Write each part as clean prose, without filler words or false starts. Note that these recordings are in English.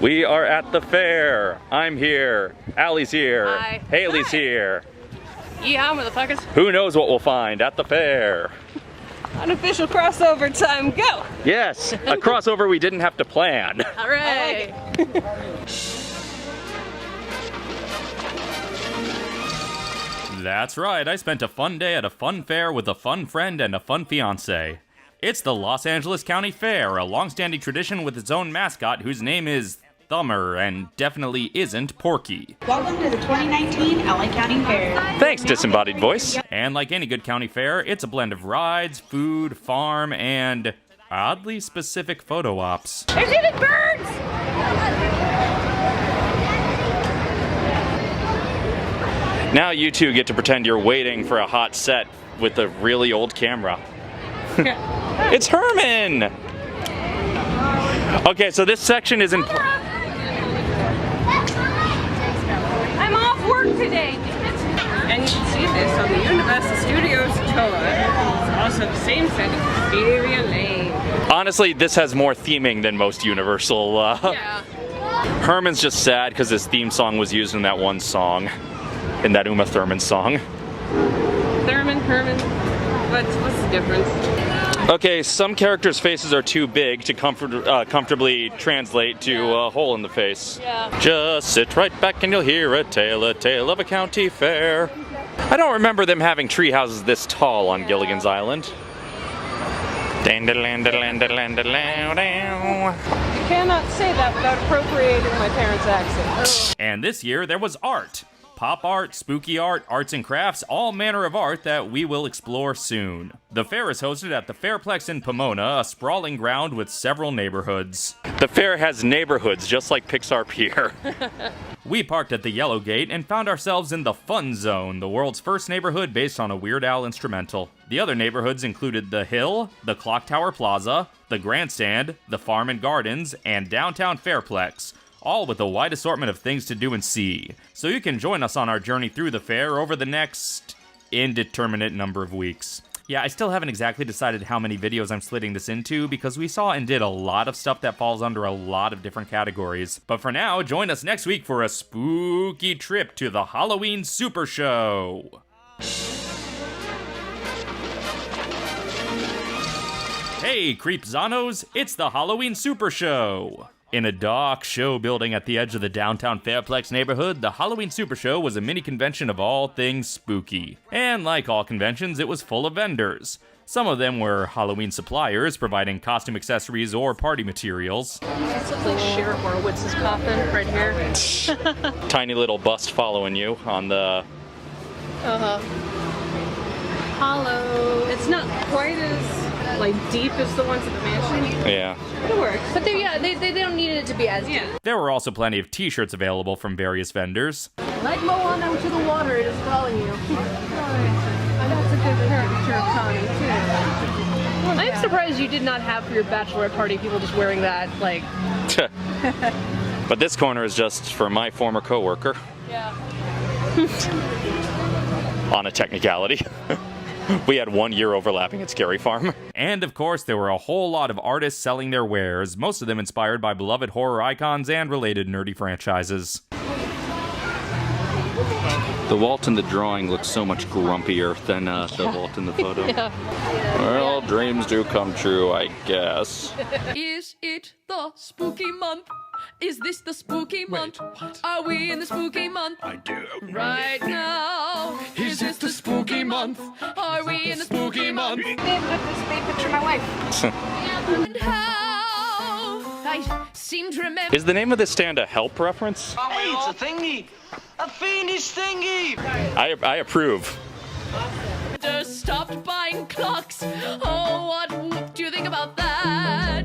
We are at the fair. I'm here. Allie's here. Hi. Haley's Hi. here. Yeah, motherfuckers. Who knows what we'll find at the fair? Unofficial crossover time, go! Yes, a crossover we didn't have to plan. Hooray! That's right, I spent a fun day at a fun fair with a fun friend and a fun fiance. It's the Los Angeles County Fair, a long-standing tradition with its own mascot whose name is Thumber and definitely isn't Porky. Welcome to the 2019 LA County Fair. Thanks, disembodied voice. And like any good county fair, it's a blend of rides, food, farm, and oddly specific photo ops. There's even birds! Now you two get to pretend you're waiting for a hot set with a really old camera. It's Herman! Okay, so this section is in... I'm off work today! And you can see this on the Universal Studios tour. It's also the same set as Victoria Lane. Honestly, this has more theming than most Universal. Yeah. Herman's just sad because his theme song was used in that one song. In that Uma Thurman song. Herman. What's the difference? Okay, some characters' faces are too big to comfortably translate to a hole in the face. Yeah. Just sit right back and you'll hear a tale of a county fair. I don't remember them having tree houses this tall on Gilligan's Island. You cannot say that without appropriating my parents' accent. And this year there was art. Pop art, spooky art, arts and crafts, all manner of art that we will explore soon. The fair is hosted at the Fairplex in Pomona, a sprawling ground with several neighborhoods. The fair has neighborhoods, just like Pixar Pier. We parked at the Yellow Gate and found ourselves in the Fun Zone, the world's first neighborhood based on a Weird Al instrumental. The other neighborhoods included the Hill, the Clock Tower Plaza, the Grandstand, the Farm and Gardens, and downtown Fairplex. All with a wide assortment of things to do and see. So you can join us on our journey through the fair over the next indeterminate number of weeks. Yeah, I still haven't exactly decided how many videos I'm slitting this into because we saw and did a lot of stuff that falls under a lot of different categories. But for now, join us next week for a spooky trip to the Halloween Super Show. Hey, Creepzanos, it's the Halloween Super Show. In a dark show building at the edge of the downtown Fairplex neighborhood, the Halloween Super Show was a mini convention of all things spooky. And like all conventions, it was full of vendors. Some of them were Halloween suppliers providing costume accessories or party materials. This looks like Sheriff Horowitz's coffin right here. Tiny little bust following you on the... Hollow. It's not quite as deep as the ones at the mansion. Yeah. It works. But they don't need it to be as deep. There were also plenty of t-shirts available from various vendors. Like Mo on out to the water, it is calling you. That's a good caricature of Connie, too. I'm surprised you did not have for your bachelorette party people just wearing that, like... But this corner is just for my former coworker. Yeah. On a technicality. We had 1 year overlapping at Scary Farm. And of course, there were a whole lot of artists selling their wares, most of them inspired by beloved horror icons and related nerdy franchises. The Walt in the drawing looks so much grumpier than the Walt in the photo. Yeah. Well, dreams do come true, I guess. Is it the spooky month? Is this the spooky month? Are we in the spooky month? I do. Right now. Is this the spooky month? Are we in the spooky month? Babe, look, this babe picture of my wife. And how? I seem to remember. Is the name of this stand a help reference? Hey, it's a thingy! A fiendish thingy! I approve. Stopped buying clocks. Oh, what do you think about that?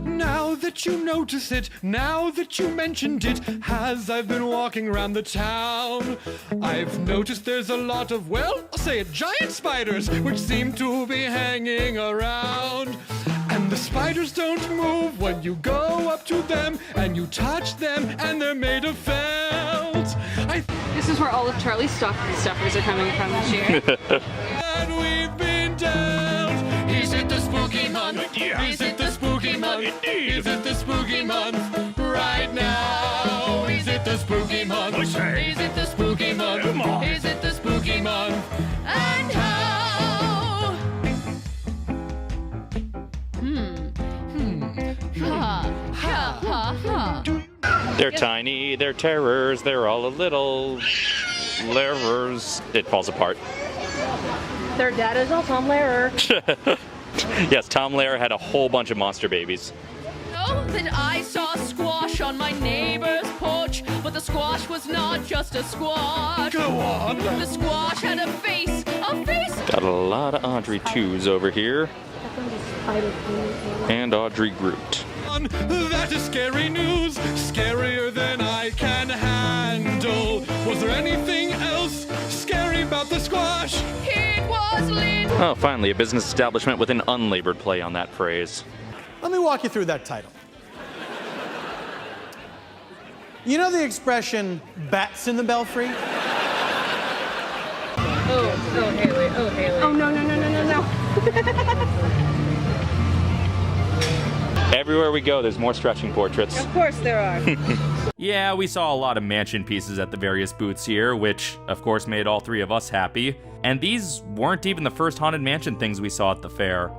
Now that you notice it, now that you mentioned it, as I've been walking around the town, I've noticed there's a lot of, well, I'll say it, giant spiders, which seem to be hanging around. And the spiders don't move when you go up to them and you touch them, and they're made of felt. This is where all of Charlie's stuffers are coming from this year. And we've been dealt. Is it the spooky month? Yeah. Is it the spooky month? month? Is it the spooky month? Right now. Is it the spooky month? Is it the spooky month? Is it the spooky month? And how? Ha, ha, ha, ha. They're tiny, they're terrors, they're all a little larers. It falls apart. Their dad is all Tom Lehrer. Yes, Tom Lehrer had a whole bunch of monster babies. Oh, that I saw squash on my neighbor's porch, but the squash was not just a squash. Go on. The squash had a face, a face. Got a lot of Audrey 2s over here. And Audrey Groot. That is scary news, scarier than I can handle. Was there anything else scary about the squash? It was lit. Oh, finally, a business establishment with an unlabored play on that phrase. Let me walk you through that title. You know the expression, bats in the belfry? Oh, Haley. Oh, Haley. Oh, no. Everywhere we go, there's more stretching portraits. Of course there are. Yeah, we saw a lot of mansion pieces at the various booths here, which, of course, made all three of us happy. And these weren't even the first Haunted Mansion things we saw at the fair.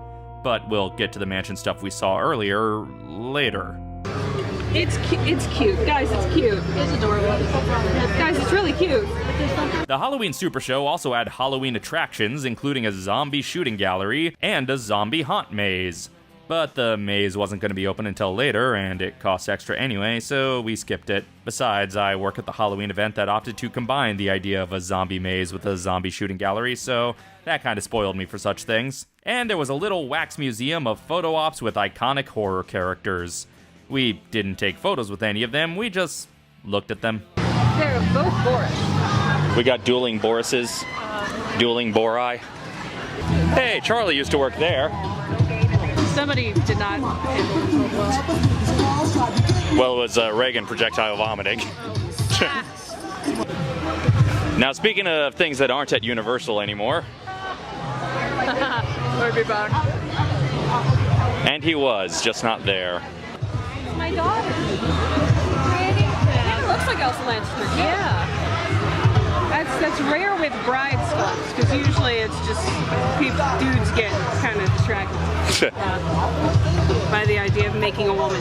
But we'll get to the mansion stuff we saw earlier later. It's cute. Guys, it's cute. It's adorable. Guys, it's really cute. The Halloween Super Show also had Halloween attractions, including a zombie shooting gallery and a zombie haunt maze. But the maze wasn't going to be open until later, and it cost extra anyway, so we skipped it. Besides, I work at the Halloween event that opted to combine the idea of a zombie maze with a zombie shooting gallery, so that kind of spoiled me for such things. And there was a little wax museum of photo ops with iconic horror characters. We didn't take photos with any of them, we just looked at them. They're both Boris. We got dueling Borises, dueling Bori. Hey, Charlie used to work there. Somebody did not. Well, it was Reagan projectile vomiting. Now, speaking of things that aren't at Universal anymore. We'll be back. And he was, just not there. My daughter. Yeah, it looks like Elsa Lanchester. Yeah. That's rare with bride sculpts, because usually it's just dudes get kind of distracted by the idea of making a woman.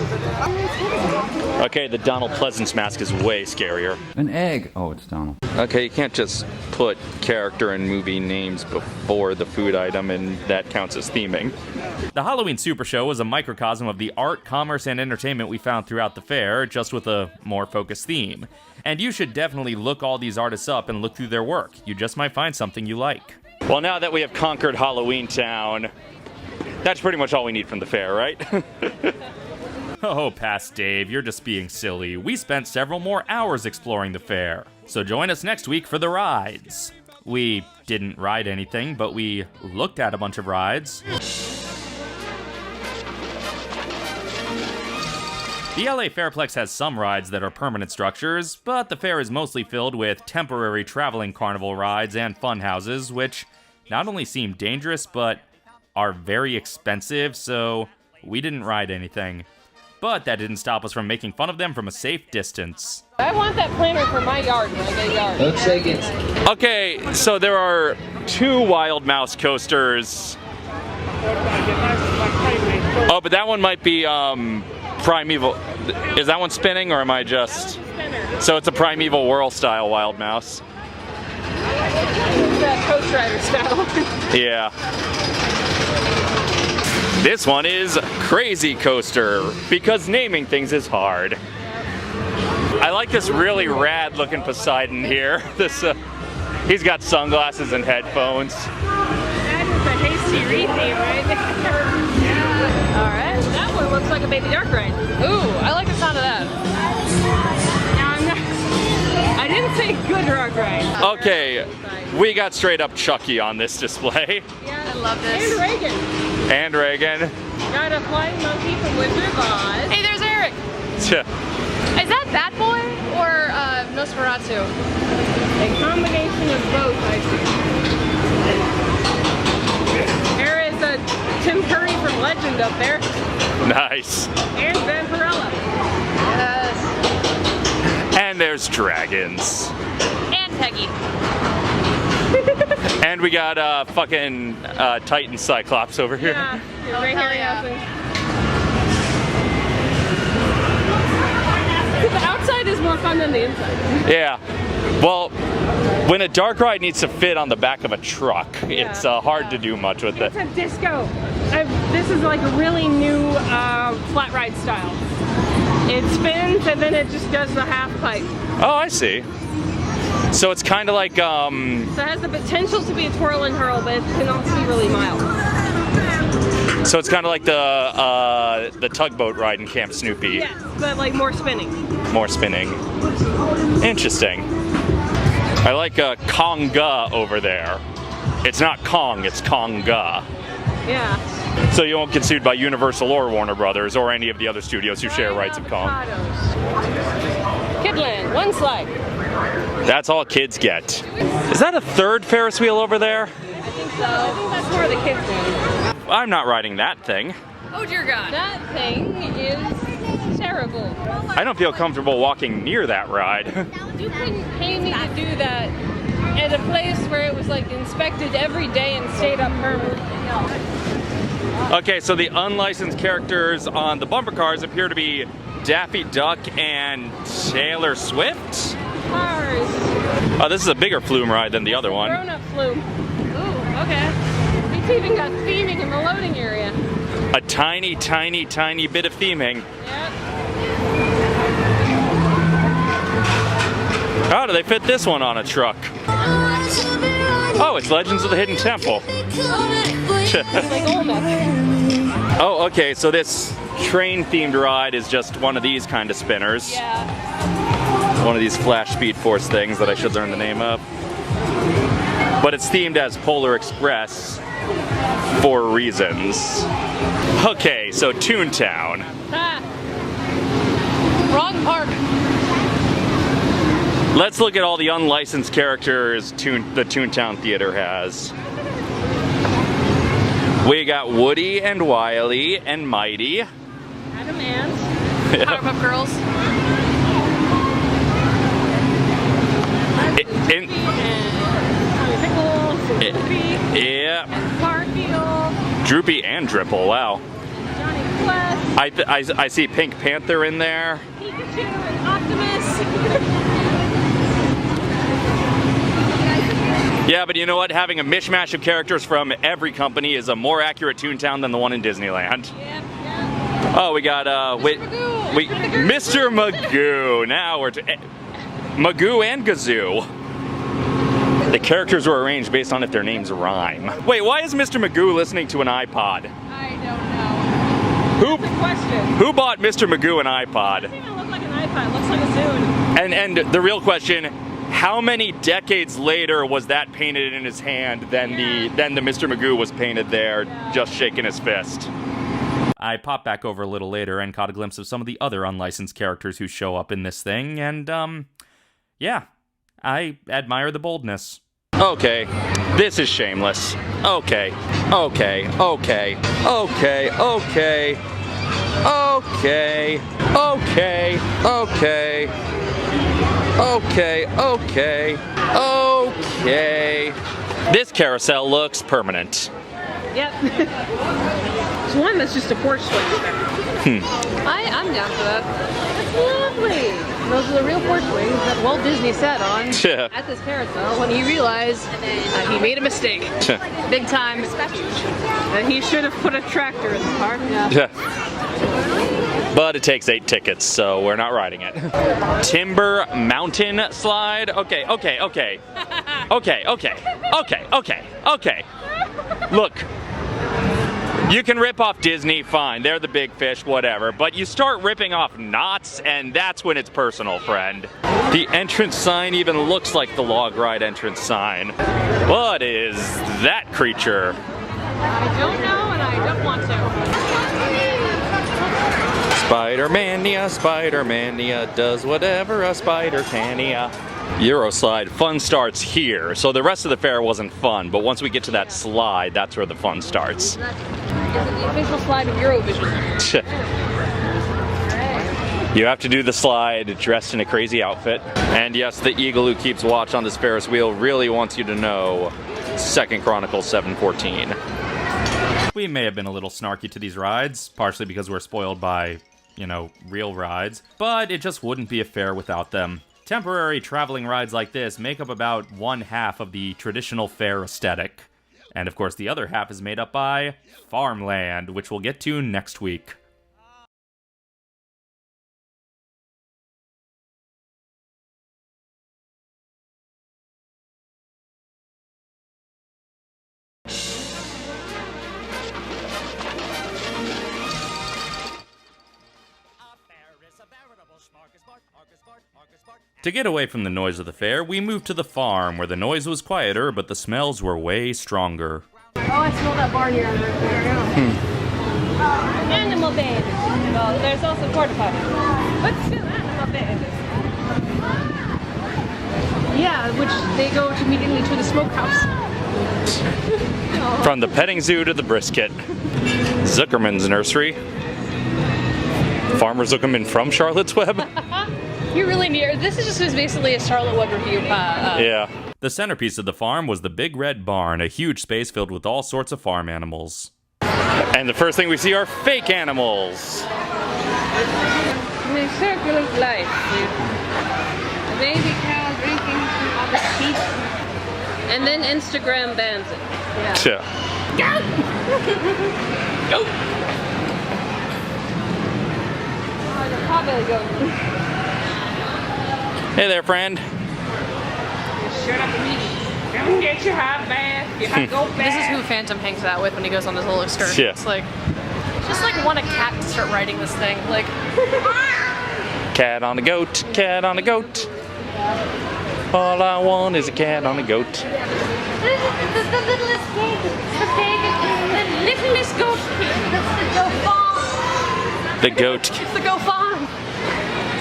Okay, the Donald Pleasance mask is way scarier. An egg. Oh, it's Donald. Okay, you can't just put character and movie names before the food item, and that counts as theming. The Halloween Super Show was a microcosm of the art, commerce, and entertainment we found throughout the fair, just with a more focused theme. And you should definitely look all these artists up and look through their work. You just might find something you like. Well, now that we have conquered Halloween Town, that's pretty much all we need from the fair, right? Oh, past Dave, you're just being silly. We spent several more hours exploring the fair. So join us next week for the rides. We didn't ride anything, but we looked at a bunch of rides. The LA Fairplex has some rides that are permanent structures, but the fair is mostly filled with temporary traveling carnival rides and fun houses, which not only seem dangerous, but are very expensive, so we didn't ride anything. But that didn't stop us from making fun of them from a safe distance. I want that planter for my yard when I get yard. Looks like it's Okay, so there are 2 Wild Mouse coasters. Oh, but that one might be, Primeval. Is that one spinning, or am I just... So it's a Primeval Whirl style Wild Mouse. Coast Rider style. Yeah. This one is Crazy Coaster, because naming things is hard. I like this really rad looking Poseidon here. He's got sunglasses and headphones. That is a hasty retheme right there. Yeah. All right. That one looks like a Baby Dark ride. Ooh, I like the sound of that. I didn't say good rock ride. Okay, we got straight up Chucky on this display. Yeah, I love this. And Reagan. Got a flying monkey from Wizard of Oz. Hey, there's Eric. Is that Bat Boy or Nosferatu? A combination of both, I see. There is a Tim Curry from Legend up there. Nice. And Vampirella. Yes. And there's dragons. And Peggy. And we got fucking Titan Cyclops over here. Yeah. Ray Harryhausen. The outside is more fun than the inside. Yeah. Well, when a dark ride needs to fit on the back of a truck, it's hard to do much with it. It's a disco. This is like a really new flat ride style. It spins and then it just does the half pipe. Oh, I see. So it's kind of like So it has the potential to be a twirl and hurl, but it can also be really mild. So it's kind of like the tugboat ride in Camp Snoopy. Yes, but like more spinning. More spinning. Interesting. I like Konga over there. It's not Kong, it's Konga. Yeah. So you won't get sued by Universal or Warner Brothers or any of the other studios who share rights of Kong. Kidland, one slide. That's all kids get. Is that a third Ferris wheel over there? I think so. I think that's more the kids one. I'm not riding that thing. Oh dear God. That thing is terrible. I don't feel comfortable walking near that ride. You couldn't pay me to do that at a place where it was like inspected every day and stayed up permanently. Okay, so the unlicensed characters on the bumper cars appear to be Daffy Duck and Taylor Swift. Cars. Oh, this is a bigger flume ride than the other one. Grown-up flume. Ooh, okay. It's even got theming in the loading area. A tiny, tiny, tiny bit of theming. Yep. How do they fit this one on a truck? Oh, it's Legends of the Hidden Temple. It's like old enough. Oh, okay, so this train-themed ride is just one of these kind of spinners. Yeah. One of these Flash Speed Force things that I should learn the name of. But it's themed as Polar Express for reasons. Okay, so Toontown. Ah. Wrong park. Let's look at all the unlicensed characters the Toontown Theater has. We got Woody and Wiley and Mighty. Adam Ant. Powerpuff Girls. And Tommy Pickles. Droopy. Yeah. Garfield. Droopy and Dripple, wow. Johnny Quest. I see Pink Panther in there. Pikachu and Optimus. Yeah, but you know what? Having a mishmash of characters from every company is a more accurate Toontown than the one in Disneyland. Yep. Oh, we got Mr. Magoo. Now we're Magoo and Gazoo. The characters were arranged based on if their names rhyme. Wait, why is Mr. Magoo listening to an iPod? I don't know. Good question. Who bought Mr. Magoo an iPod? It doesn't even look like an iPod. It looks like a Zune. And the real question, how many decades later was that painted in his hand than the Mr. Magoo was painted there, just shaking his fist? I popped back over a little later and caught a glimpse of some of the other unlicensed characters who show up in this thing, and yeah, I admire the boldness. Okay, this is shameless. Okay. Okay. Okay. Okay. Okay. Okay. This carousel looks permanent. Yep. There's one that's just a porch swing. I'm down for that. That's lovely. Those are the real porch swings that Walt Disney sat on at this carousel when he realized he made a mistake. Big time. And he should have put a tractor in the park. Yeah. But it takes 8 tickets, so we're not riding it. Timber Mountain Slide. Okay. Look, you can rip off Disney, fine. They're the big fish, whatever. But you start ripping off Knott's, and that's when it's personal, friend. The entrance sign even looks like the log ride entrance sign. What is that creature? I don't know, and I don't want to. Spider-Mania does whatever a spider can-ia. Euroslide, fun starts here. So the rest of the fair wasn't fun, but once we get to that slide, that's where the fun starts. Is it the official slide of Eurovision? You have to do the slide dressed in a crazy outfit. And yes, the eagle who keeps watch on this Ferris wheel really wants you to know 2 Chronicles 7:14. We may have been a little snarky to these rides, partially because we're spoiled by, you know, real rides, but it just wouldn't be a fair without them. Temporary traveling rides like this make up about 1/2 of the traditional fair aesthetic. And of course, the other half is made up by farmland, which we'll get to next week. To get away from the noise of the fair, we moved to the farm, where the noise was quieter, but the smells were way stronger. Oh, I smell that barnyard right there. Animal babies. Well, there's also porta potties. But still animal babies. Yeah, which they go immediately to the smokehouse. From the petting zoo to the brisket. Zuckerman's nursery. Farmer Zuckerman from Charlotte's Web. You're really near. This is just basically a Charlotte Web review. Yeah. The centerpiece of the farm was the Big Red Barn, a huge space filled with all sorts of farm animals. And the first thing we see are fake animals. The circle of life. A baby cow drinking from other teeth. And then Instagram bans it. Yeah. Go! Go! Oh, the potbelly goat. Hey there, friend. Shut up and eat. Come get your hot bath. Your hot go bath. This is who Phantom hangs out with when he goes on this little excursion. Yeah. It's like, just like want a cat to start riding this thing. Like, Cat on a goat, cat on a goat. All I want is a cat on a goat. the littlest pig, the littlest goat pig. That's the goat farm. The goat. It's the goat farm.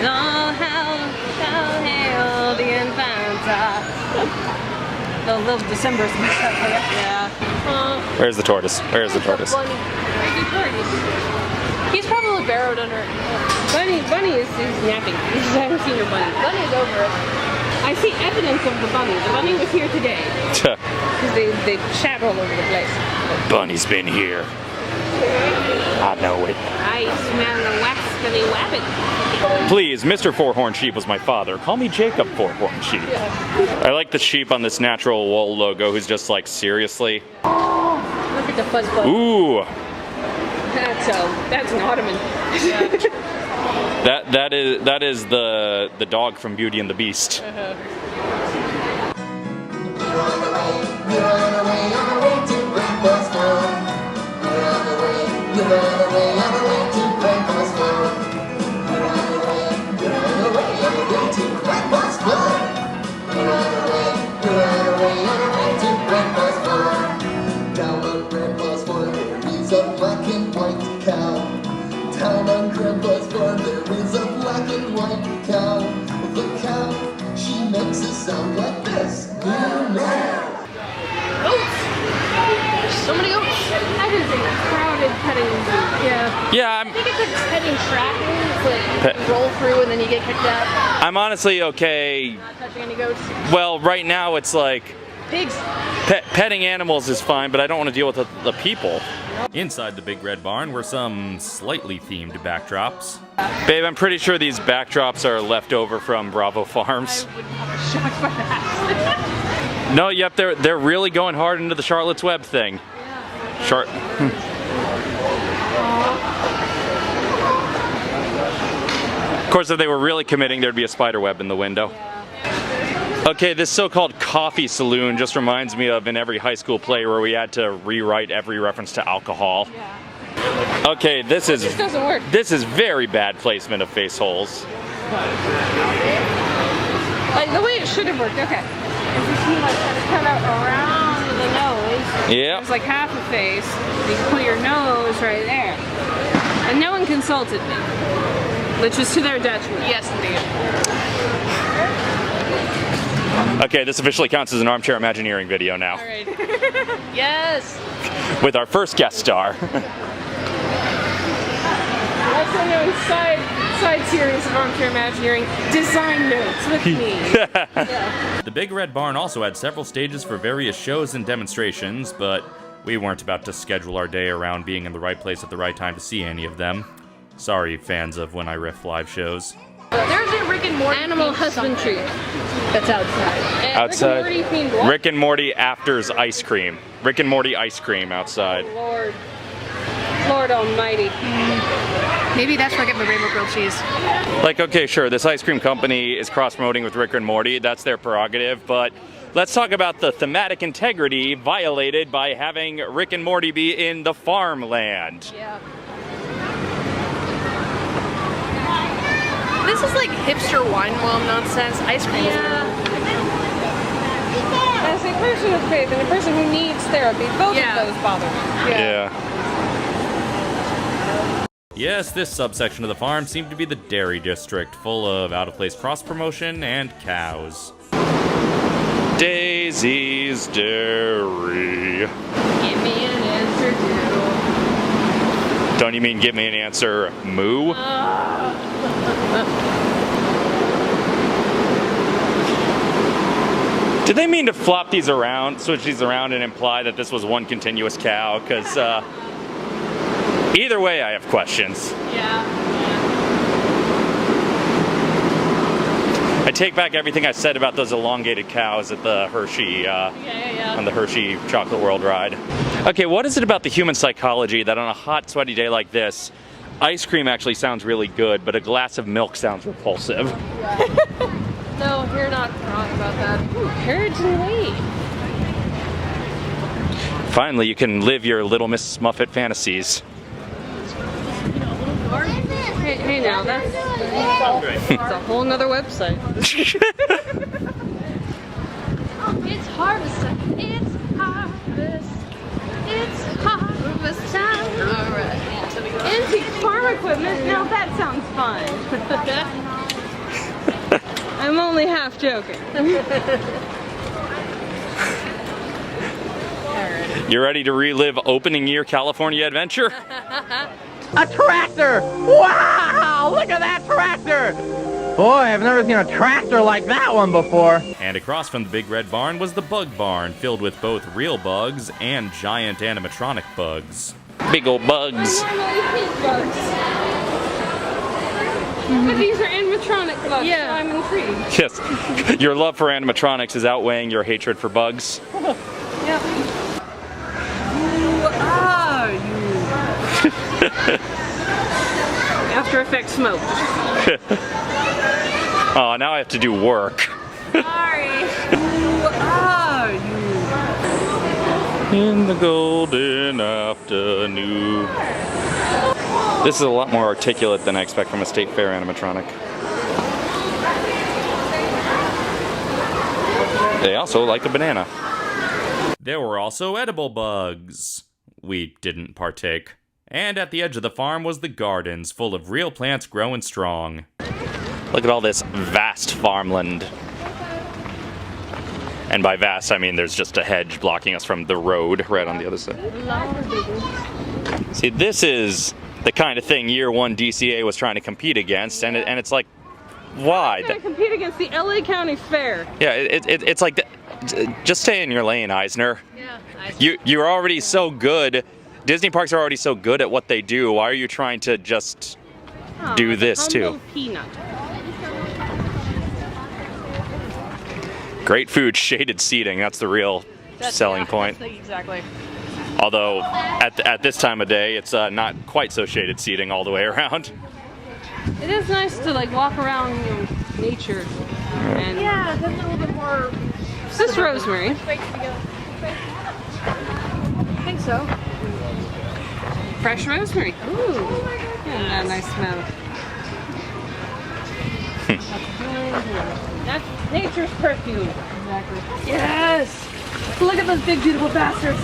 All hail the infanta. The little December's and stuff like that. Yeah. Where's the tortoise? Where's the tortoise? Bunny. Where's the tortoise? He's probably burrowed under it. Bunny is napping. I haven't seen your bunny. Bunny's over it. I see evidence of the bunny. The bunny was here today. Because they chat all over the place. Bunny's been here. I know it. I smell the waxily wabbit. Please, Mr. Four-Horned Sheep was my father. Call me Jacob Four-Horned Sheep. I like the sheep on this Natural Wool logo who's just like, seriously? Look at the fuzz bug. Ooh. That's an ottoman. That is the dog from Beauty and the Beast. Down on Grandpa's farm there is a black and white cow. The cow, she makes a sound like this. Oats! So many oats. That is a crowded petting zoo. Yeah, I think it's like petting track. It's like you roll through and then you get kicked out. I'm honestly okay. Not touching any goats. Well, right now it's like Pigs. Petting animals is fine, but I don't want to deal with the people. Inside the Big Red Barn were some slightly themed backdrops. Babe, I'm pretty sure these backdrops are left over from Bravo Farms. I wouldn't have a shot for that. No, yep, they're really going hard into the Charlotte's Web thing. Yeah. Of course, if they were really committing, there'd be a spider web in the window. Yeah. Okay, this so-called coffee saloon just reminds me of in every high school play where we had to rewrite every reference to alcohol. Yeah. Okay, this doesn't work. This is very bad placement of face holes. Like the way it should have worked. Okay. Is you see like kind of cut out around the nose. Yeah. It's like half a face. You can put your nose right there. And no one consulted me, which was to their detriment. Yes, indeed. Okay, this officially counts as an armchair Imagineering video now. All right. Yes. With our first guest star. also known side series of Armchair Imagineering, Design Notes with me. The Big Red Barn also had several stages for various shows and demonstrations, but we weren't about to schedule our day around being in the right place at the right time to see any of them. Sorry, fans of When I Riff live shows. There's a Rick and Morty animal husbandry that's outside. And Outside. Rick and Morty themed what? Rick and Morty afters ice cream. Rick and Morty ice cream outside. Lord. Lord almighty. Maybe that's where I get my rainbow grilled cheese. Like, okay, sure, this ice cream company is cross-promoting with Rick and Morty. That's their prerogative, but let's talk about the thematic integrity violated by having Rick and Morty be in the farmland. Yeah. This is like hipster wine worm nonsense. Ice cream. As a person with faith and a person who needs therapy, both of those bother me. Yeah. Yes, this subsection of the farm seemed to be the dairy district, full of out-of-place cross-promotion and cows. Daisy's Dairy. Give me an answer, dude. Don't you mean give me an answer, moo? Did they mean to flop these around, switch these around and imply that this was one continuous cow? Because either way, I have questions. Yeah. I take back everything I said about those elongated cows at the Hershey, on the Hershey Chocolate World ride. Okay, what is it about the human psychology that on a hot, sweaty day like this, ice cream actually sounds really good, but a glass of milk sounds repulsive? No, you're not wrong about that. Ooh, carriage and wheat. Finally, you can live your Little Miss Muffet fantasies. Hey now, that's a whole nother website. It's harvest time. It's harvest. It's harvest time. Alright. Antique farm equipment, now that sounds fun. I'm only half joking. You ready to relive opening year California adventure? A tractor! Wow! Look at that tractor! Boy, I've never seen a tractor like that one before. And across from the Big Red Barn was the Bug Barn, filled with both real bugs and giant animatronic bugs. Big old bugs. Normally pink bugs. But these are animatronic bugs, so I'm intrigued. Yes, your love for animatronics is outweighing your hatred for bugs. Yep. After Effects smoke. Oh, now I have to do work. Sorry. Who are you? In the golden afternoon. This is a lot more articulate than I expect from a state fair animatronic. They also like a banana. There were also edible bugs. We didn't partake. And at the edge of the farm was the gardens, full of real plants growing strong. Look at all this vast farmland. And by vast, I mean there's just a hedge blocking us from the road right on the other side. See, this is the kind of thing Year 1 DCA was trying to compete against, and it's like, why? Trying to compete against the LA County Fair. Yeah, it's like, just stay in your lane, Eisner. Yeah. You're already so good. Disney parks are already so good at what they do. Why are you trying to just do this too? Peanut. Great food, shaded seating. That's the real selling point. Exactly. Although at this time of day, it's not quite so shaded seating all the way around. It is nice to like walk around, you know, nature. And Yeah, that's a little bit more. is this rosemary? I think so. Fresh rosemary. Ooh. Yeah, nice smell. That's nature's perfume. Exactly. Yes! Look at those big, beautiful bastards.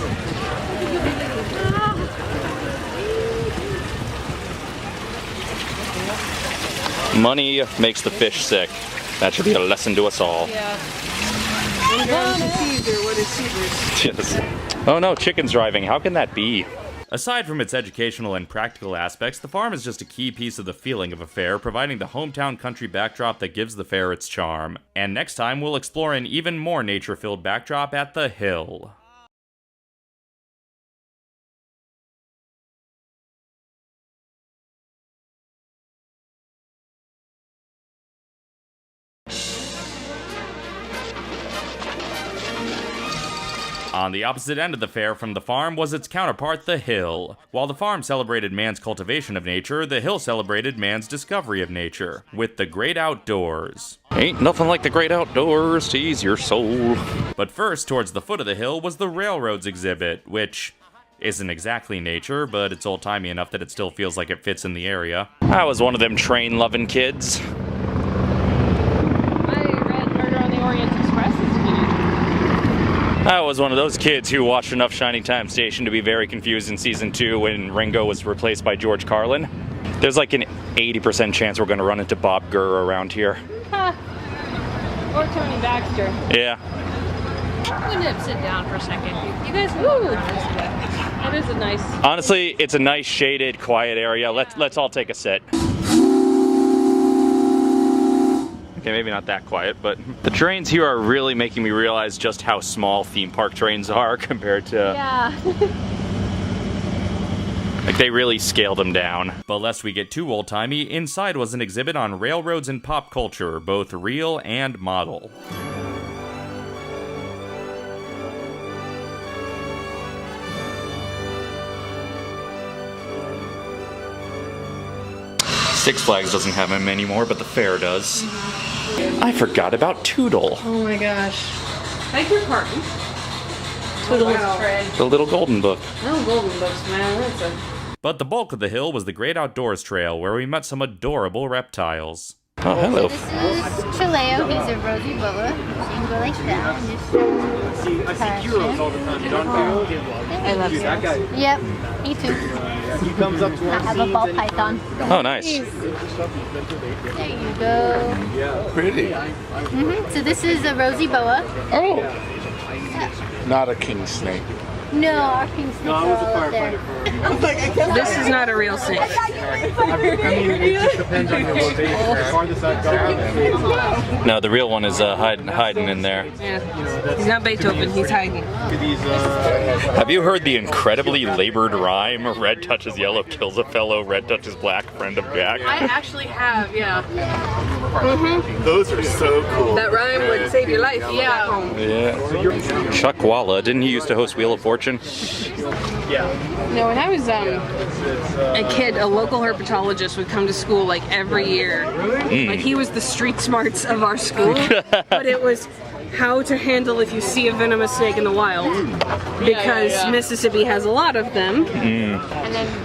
Money makes the fish sick. That should be a lesson to us all. Yeah. Caesar, what is Caesar's? Yes. Oh no, chicken's driving. How can that be? Aside from its educational and practical aspects, the farm is just a key piece of the feeling of a fair, providing the hometown country backdrop that gives the fair its charm. And next time, we'll explore an even more nature-filled backdrop at the Hill. On the opposite end of the fair from the farm was its counterpart, the Hill. While the farm celebrated man's cultivation of nature, the Hill celebrated man's discovery of nature, with the great outdoors. Ain't nothing like the great outdoors to ease your soul. But first, towards the foot of the hill was the railroads exhibit, which isn't exactly nature, but it's old-timey enough that it still feels like it fits in the area. I was one of them train-loving kids. I read Murder on the Orient Express as a teenager. I was one of those kids who watched enough Shining Time Station to be very confused in season 2 when Ringo was replaced by George Carlin. There's like an 80% chance we're going to run into Bob Gurr around here. Huh. Or Tony Baxter. Yeah. I'm gonna sit down for a second. You guys can Ooh. walk around this bit. That is a nice... Honestly, it's a nice, shaded, quiet area. Let's all take a sit. Okay, maybe not that quiet, but the trains here are really making me realize just how small theme park trains are compared to... Yeah. Like, they really scaled them down. But lest we get too old-timey, inside was an exhibit on railroads and pop culture, both real and model. Six Flags doesn't have him anymore, but the fair does. I forgot about Toodle. Oh my gosh. Beg your pardon. Toodle's friend. The little golden book. No golden books, man. That's a... But the bulk of the hill was the Great Outdoors Trail, where we met some adorable reptiles. Oh, hello. This is Chileo. He's a rosy boa. So you can go like that. I see heroes all the time. I love heroes. Yep, me too. He comes up to I have a ball python. Oh, nice. There you go. Yeah, pretty. So this is a rosy boa. Oh. Not a king snake. No, our king snakes are all up there. This is not a real snake. I mean, it just depends on your location. As far as that goes. No, the real one is hiding in there. Yeah. He's not Beethoven, he's hiding. Have you heard the incredibly labored rhyme, red touches yellow, kills a fellow, red touches black, friend of Jack? I actually have, yeah. Those are so cool. That rhyme would save your life. Yeah. Yeah. Chuck Walla, didn't he used to host Wheel of Fortune? No, when I was a kid, a local herpetologist would come to school like every year. Like he was the street smarts of our school, but it was how to handle if you see a venomous snake in the wild, because Mississippi has a lot of them.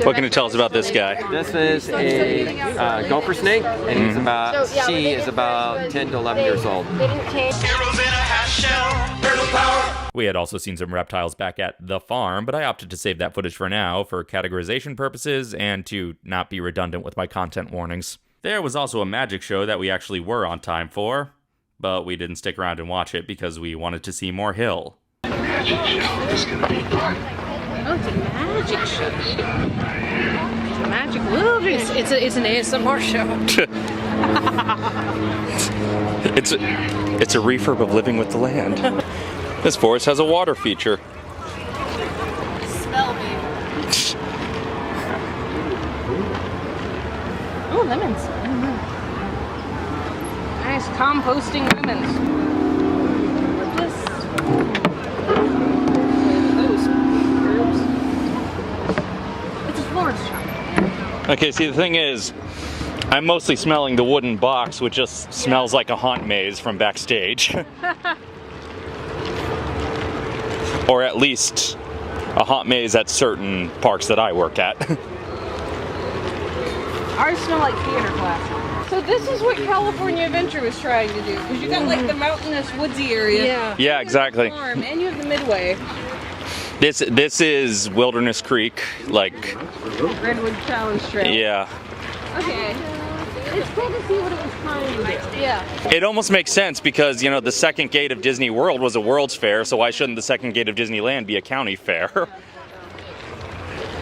What can you tell us about this guy? This is a gopher snake, and he's about, she is about 10 to 11 years old. We had also seen some reptiles back at the farm, but I opted to save that footage for now for categorization purposes and to not be redundant with my content warnings. There was also a magic show that we actually were on time for, but we didn't stick around and watch it because we wanted to see more hill. The magic show is gonna be fun. Oh, it's a magic show. It's a magic wilderness. It's an ASMR show. It's a refurb of Living with the Land. This forest has a water feature. Smell me. Oh, lemons. Nice composting lemons. This. Those herbs. It's a florist shop. Okay, see, the thing is, I'm mostly smelling the wooden box, which just smells like a haunt maze from backstage. Or at least a haunt maze at certain parks that I work at. Ours smell like theater class. So this is what California Adventure was trying to do, because you got like the mountainous woodsy area. Yeah. Yeah, exactly. Farm, and you have the midway. This is Wilderness Creek, like, Redwood Challenge Trail. yeah. Okay. It's cool to see what it was trying to do. Yeah. It almost makes sense because, you know, the second gate of Disney World was a World's Fair, so why shouldn't the second gate of Disneyland be a county fair?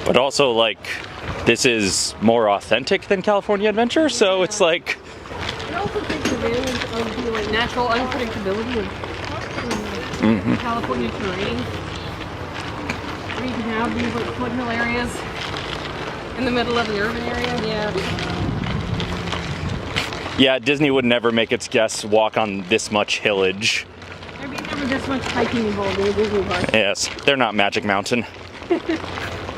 But also, like, this is more authentic than California Adventure, so it's like... I also take advantage of the like, natural unpredictability of California terrain. Where you can have these like foothill areas in the middle of the urban area. Yeah, Disney would never make its guests walk on this much hillage. There'd be never this much hiking involved in a Disney park. Yes, they're not Magic Mountain.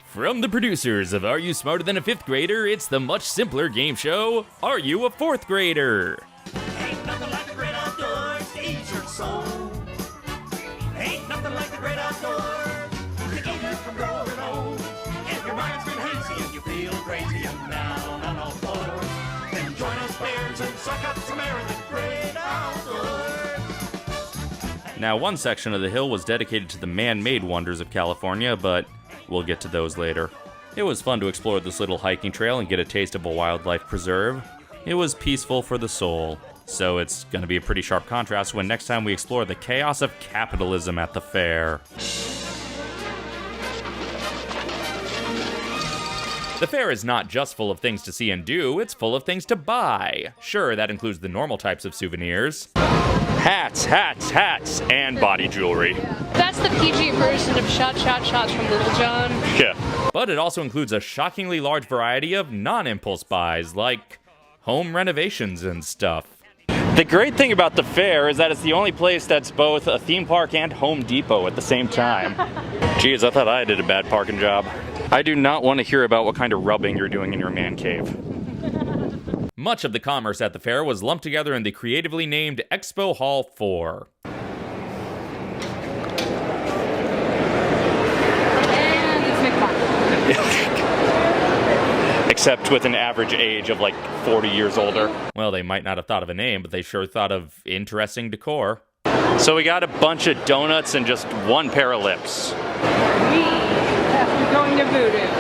From the producers of Are You Smarter Than a Fifth Grader, it's the much simpler game show, Are You a Fourth Grader? Ain't nothing like the great outdoors to ease your soul. Ain't nothing like the great outdoors to keep you from growing old. If your mind's been hazy and you feel crazy and down on all fours, then join us bears and suck up some air in the great outdoors. Now, one section of the hill was dedicated to the man-made wonders of California, but we'll get to those later. It was fun to explore this little hiking trail and get a taste of a wildlife preserve. It was peaceful for the soul. So it's going to be a pretty sharp contrast when next time we explore the chaos of capitalism at the fair. The fair is not just full of things to see and do, it's full of things to buy. Sure, that includes the normal types of souvenirs. Hats, and body jewelry. That's the PG version of shots from Little John. Yeah. But it also includes a shockingly large variety of non-impulse buys, like home renovations and stuff. The great thing about the fair is that it's the only place that's both a theme park and Home Depot at the same time. Geez, I thought I did a bad parking job. I do not want to hear about what kind of rubbing you're doing in your man cave. Much of the commerce at the fair was lumped together in the creatively named Expo Hall 4. And it's McDonald's. Except with an average age of like 40 years older. Well, they might not have thought of a name, but they sure thought of interesting decor. So we got a bunch of donuts and just one pair of lips. After going to Voodoo.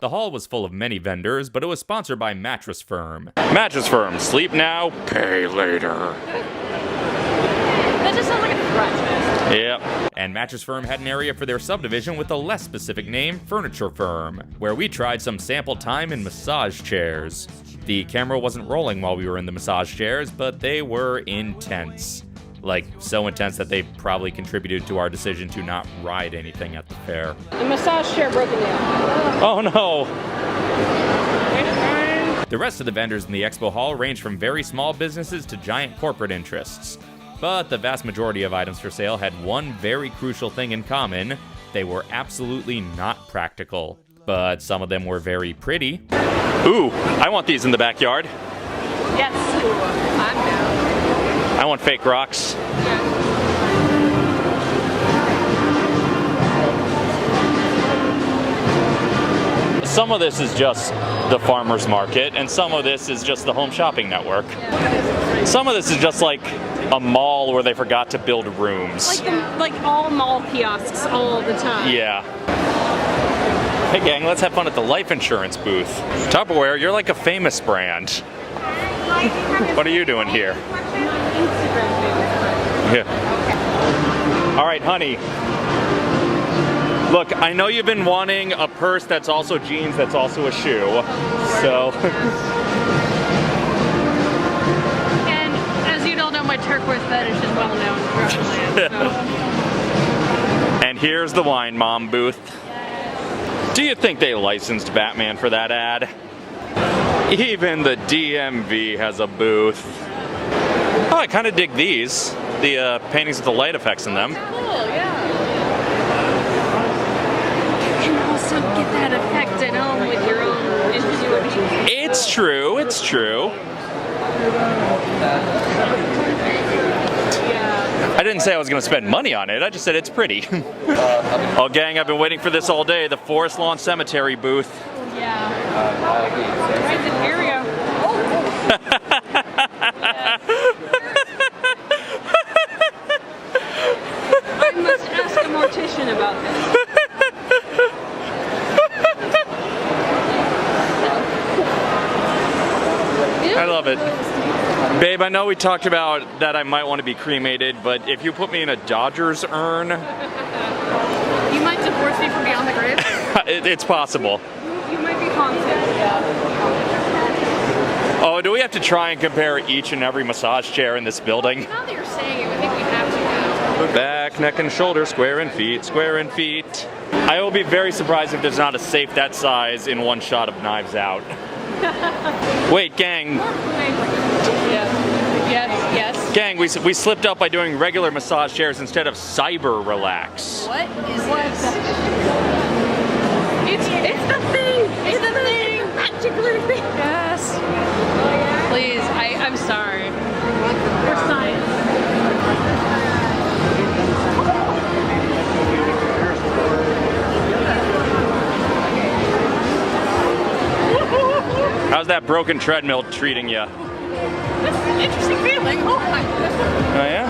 The hall was full of many vendors, but it was sponsored by Mattress Firm. Mattress Firm, sleep now, pay later. That just sounds like a threat. Yep. And Mattress Firm had an area for their subdivision with a less specific name, Furniture Firm, where we tried some sample time in massage chairs. The camera wasn't rolling while we were in the massage chairs, but they were intense. Like, so intense that they probably contributed to our decision to not ride anything at the fair. The massage chair broken down. Oh no! The rest of the vendors in the expo hall range from very small businesses to giant corporate interests. But the vast majority of items for sale had one very crucial thing in common. They were absolutely not practical. But some of them were very pretty. Ooh, I want these in the backyard. Yes. I'm down. I want fake rocks. Some of this is just the farmer's market, and some of this is just the home shopping network. Some of this is just like a mall where they forgot to build rooms. Like all mall kiosks all the time. Yeah. Hey gang, let's have fun at the life insurance booth. Tupperware, you're like a famous brand. What are you doing here? Yeah. All right, honey. Look, I know you've been wanting a purse that's also jeans, that's also a shoe. So. And as you all know, my turquoise fetish is well known throughout the land. So. And here's the Wine Mom booth. Do you think they licensed Batman for that ad? Even the DMV has a booth. Oh, I kind of dig these. The paintings with the light effects in them. Cool, yeah. You can also get that effect at home with your own ingenuity. It's true, it's true. I didn't say I was going to spend money on it, I just said it's pretty. Oh gang, I've been waiting for this all day, the Forest Lawn Cemetery booth. Yeah. Right, here we go. I must ask a mortician about this. I love it. Babe, I know we talked about that I might want to be cremated, but if you put me in a Dodgers urn... You might divorce me from beyond the grave? It's possible. You might be haunted. Oh, do we have to try and compare each and every massage chair in this building? Now that you're saying it, I think we have to now. Back, neck, and shoulder, square and feet, square and feet. I will be very surprised if there's not a safe that size in one shot of Knives Out. Wait, gang. Yes. Gang, we slipped up by doing regular massage chairs instead of cyber relax. What is this? It's the thing. It's the thing. Particular thing. Yes. Please, I'm sorry. For science. How's that broken treadmill treating you? This is an interesting feeling. Oh my goodness. Oh yeah?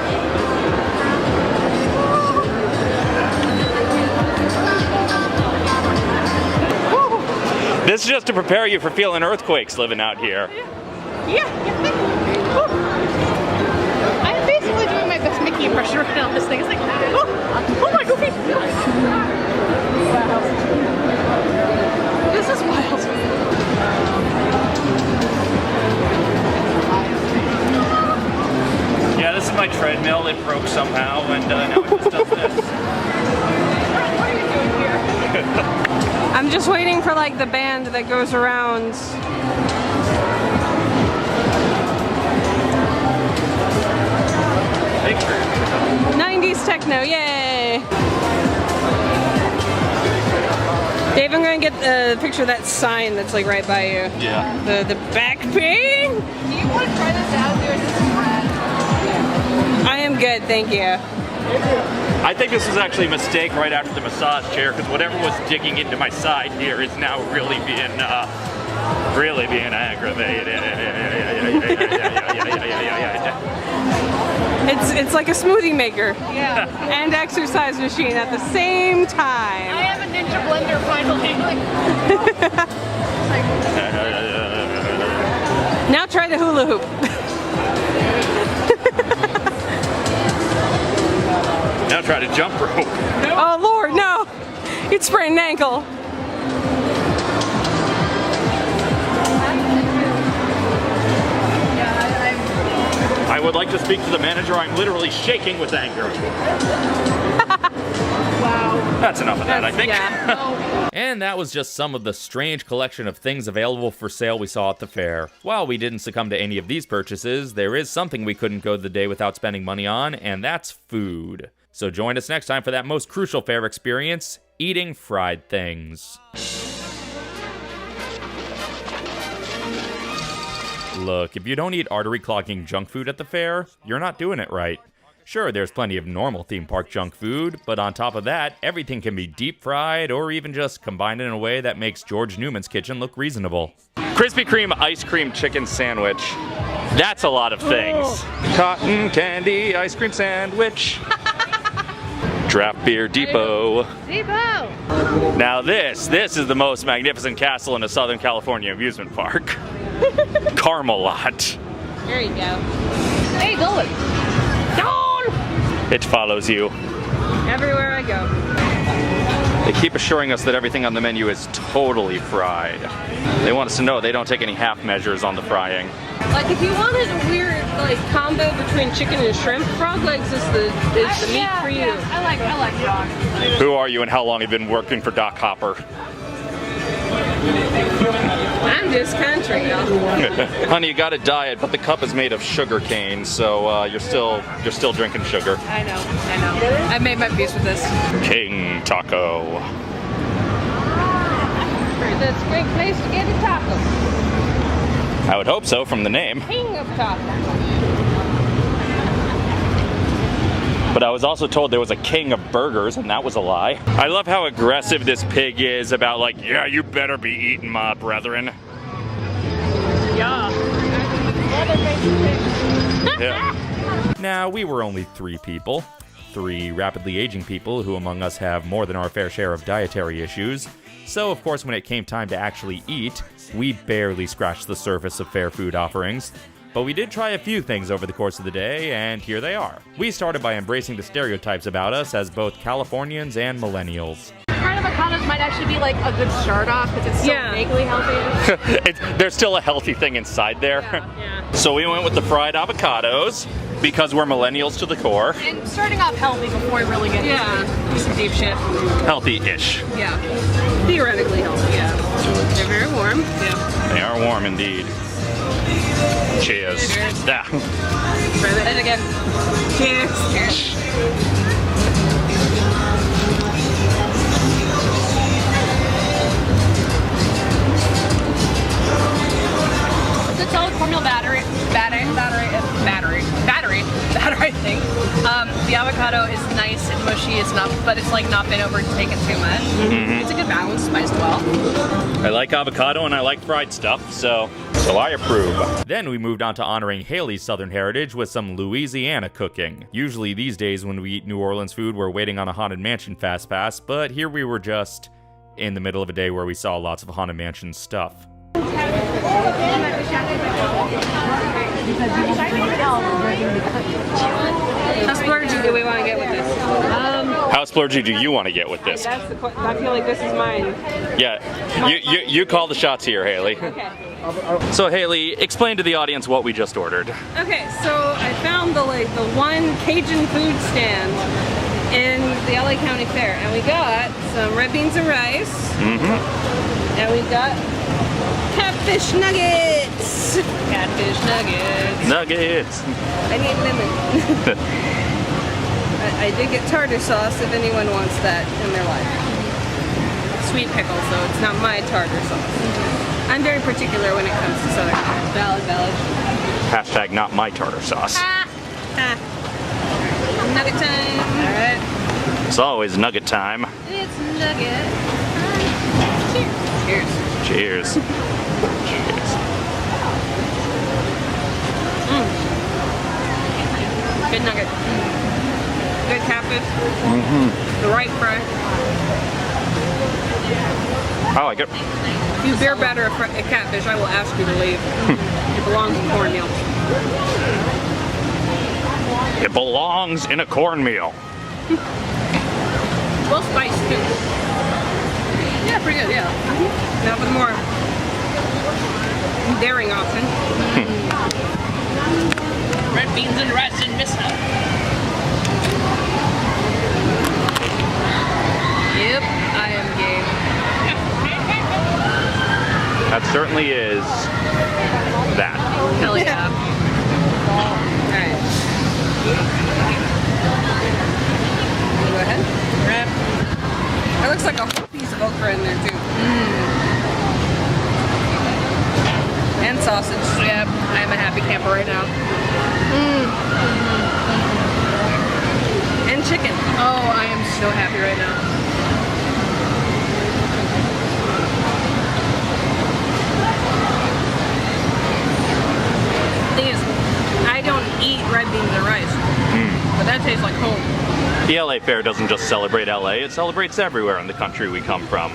This is just to prepare you for feeling earthquakes living out here. Yeah. I'm basically doing my best Mickey impression right now on this thing. It's like, oh my goofy. Wow. This is wild. Yeah, this is my treadmill. It broke somehow, and now it just does this. What are you doing here? I'm just waiting for like the band that goes around. Picture. 90s techno, yay! Dave, I'm gonna get a picture of that sign that's like right by you. Yeah. The back pain. Do you want to try this out? I am good, thank you. I think this was actually a mistake right after the massage chair, because whatever was digging into my side here is now really being aggravated. It's like a smoothie maker. Yeah. And exercise machine at the same time. I have a Ninja Blender finally. Now try the hula hoop. Now try to jump rope. Oh Lord, no! You'd sprain an ankle. I would like to speak to the manager. I'm literally shaking with anger. Wow. That's enough of that, I think. Yeah. And that was just some of the strange collection of things available for sale we saw at the fair. While we didn't succumb to any of these purchases, there is something we couldn't go the day without spending money on, and that's food. So join us next time for that most crucial fair experience, eating fried things. Look, if you don't eat artery-clogging junk food at the fair, you're not doing it right. Sure, there's plenty of normal theme park junk food, but on top of that, everything can be deep-fried or even just combined in a way that makes George Newman's kitchen look reasonable. Krispy Kreme ice cream chicken sandwich. That's a lot of things. Cotton candy ice cream sandwich. Draft Beer Depot. Now this is the most magnificent castle in a Southern California amusement park. Camelot. There you go. Hey, Dolan. It follows you. Everywhere I go. They keep assuring us that everything on the menu is totally fried. They want us to know they don't take any half measures on the frying. Like if you wanted a weird like combo between chicken and shrimp, frog legs is the meat for you. Yeah. I like frog. Who are you and how long have you been working for Doc Hopper? I'm just country, y'all. Honey, you got a diet, but the cup is made of sugar cane, so you're still drinking sugar. I know. I made my peace with this. King Taco. That's a great place to get a taco. I would hope so from the name. King of tacos. But I was also told there was a king of burgers, and that was a lie. I love how aggressive this pig is about like, yeah, you better be eating my brethren. Yeah. Yeah. Now, we were only 3 people. 3 rapidly aging people who among us have more than our fair share of dietary issues. So, of course, when it came time to actually eat, we barely scratched the surface of fair food offerings. But we did try a few things over the course of the day, and here they are. We started by embracing the stereotypes about us as both Californians and millennials. Try fried avocados might actually be like a good start off because it's still vaguely healthy. There's still a healthy thing inside there. Yeah. So we went with the fried avocados because we're millennials to the core. And starting off healthy before we really get into some deep shit. Healthy-ish. Yeah. Theoretically healthy, yeah. They're very warm. Yeah. They are warm indeed. Cheers. Cheers. Yeah. Try that again. Cheers. Cheers. It's a solid cornmeal battery, I think. The avocado is nice and mushy. It's not, but it's like not been overtaken too much. It's a good balance, spiced well. I like avocado and I like fried stuff, so I approve. Then we moved on to honoring Haley's Southern heritage with some Louisiana cooking. Usually these days when we eat New Orleans food, we're waiting on a Haunted Mansion fast pass, but here we were just in the middle of a day where we saw lots of Haunted Mansion stuff. How splurgy do we want to get with this? How splurgy do you want to get with this? That's the I feel like this is mine. Yeah, you call the shots here, Haley. Okay. So Haley, explain to the audience what we just ordered. Okay, so I found the one Cajun food stand in the LA County Fair, and we got some red beans and rice, and we got catfish nuggets. Catfish nuggets. Nuggets. I need lemon. I did get tartar sauce if anyone wants that in their life. Sweet pickles, though. It's not my tartar sauce. I'm very particular when it comes to Southern. Valid. Hashtag not my tartar sauce. Nugget time. All right. It's always nugget time. It's nugget time. Cheers. Cheers. Cheers. Good nugget. Good catfish. The right fry. I like it. If you beer batter a catfish, I will ask you to leave. It belongs in cornmeal. It belongs in a cornmeal. Well spiced too. Yeah, pretty good, yeah. Now for the more daring option. Red beans and rice and miso. Yep, I am game. That certainly is that. Hell yeah. Alright. Go ahead. Wrap. That looks like a whole piece of okra in there too. And sausage. Yep, I'm a happy camper right now. And chicken. Oh, I am so happy right now. Thing is, I don't eat red beans and rice, but that tastes like home. The LA Fair doesn't just celebrate LA, it celebrates everywhere in the country we come from.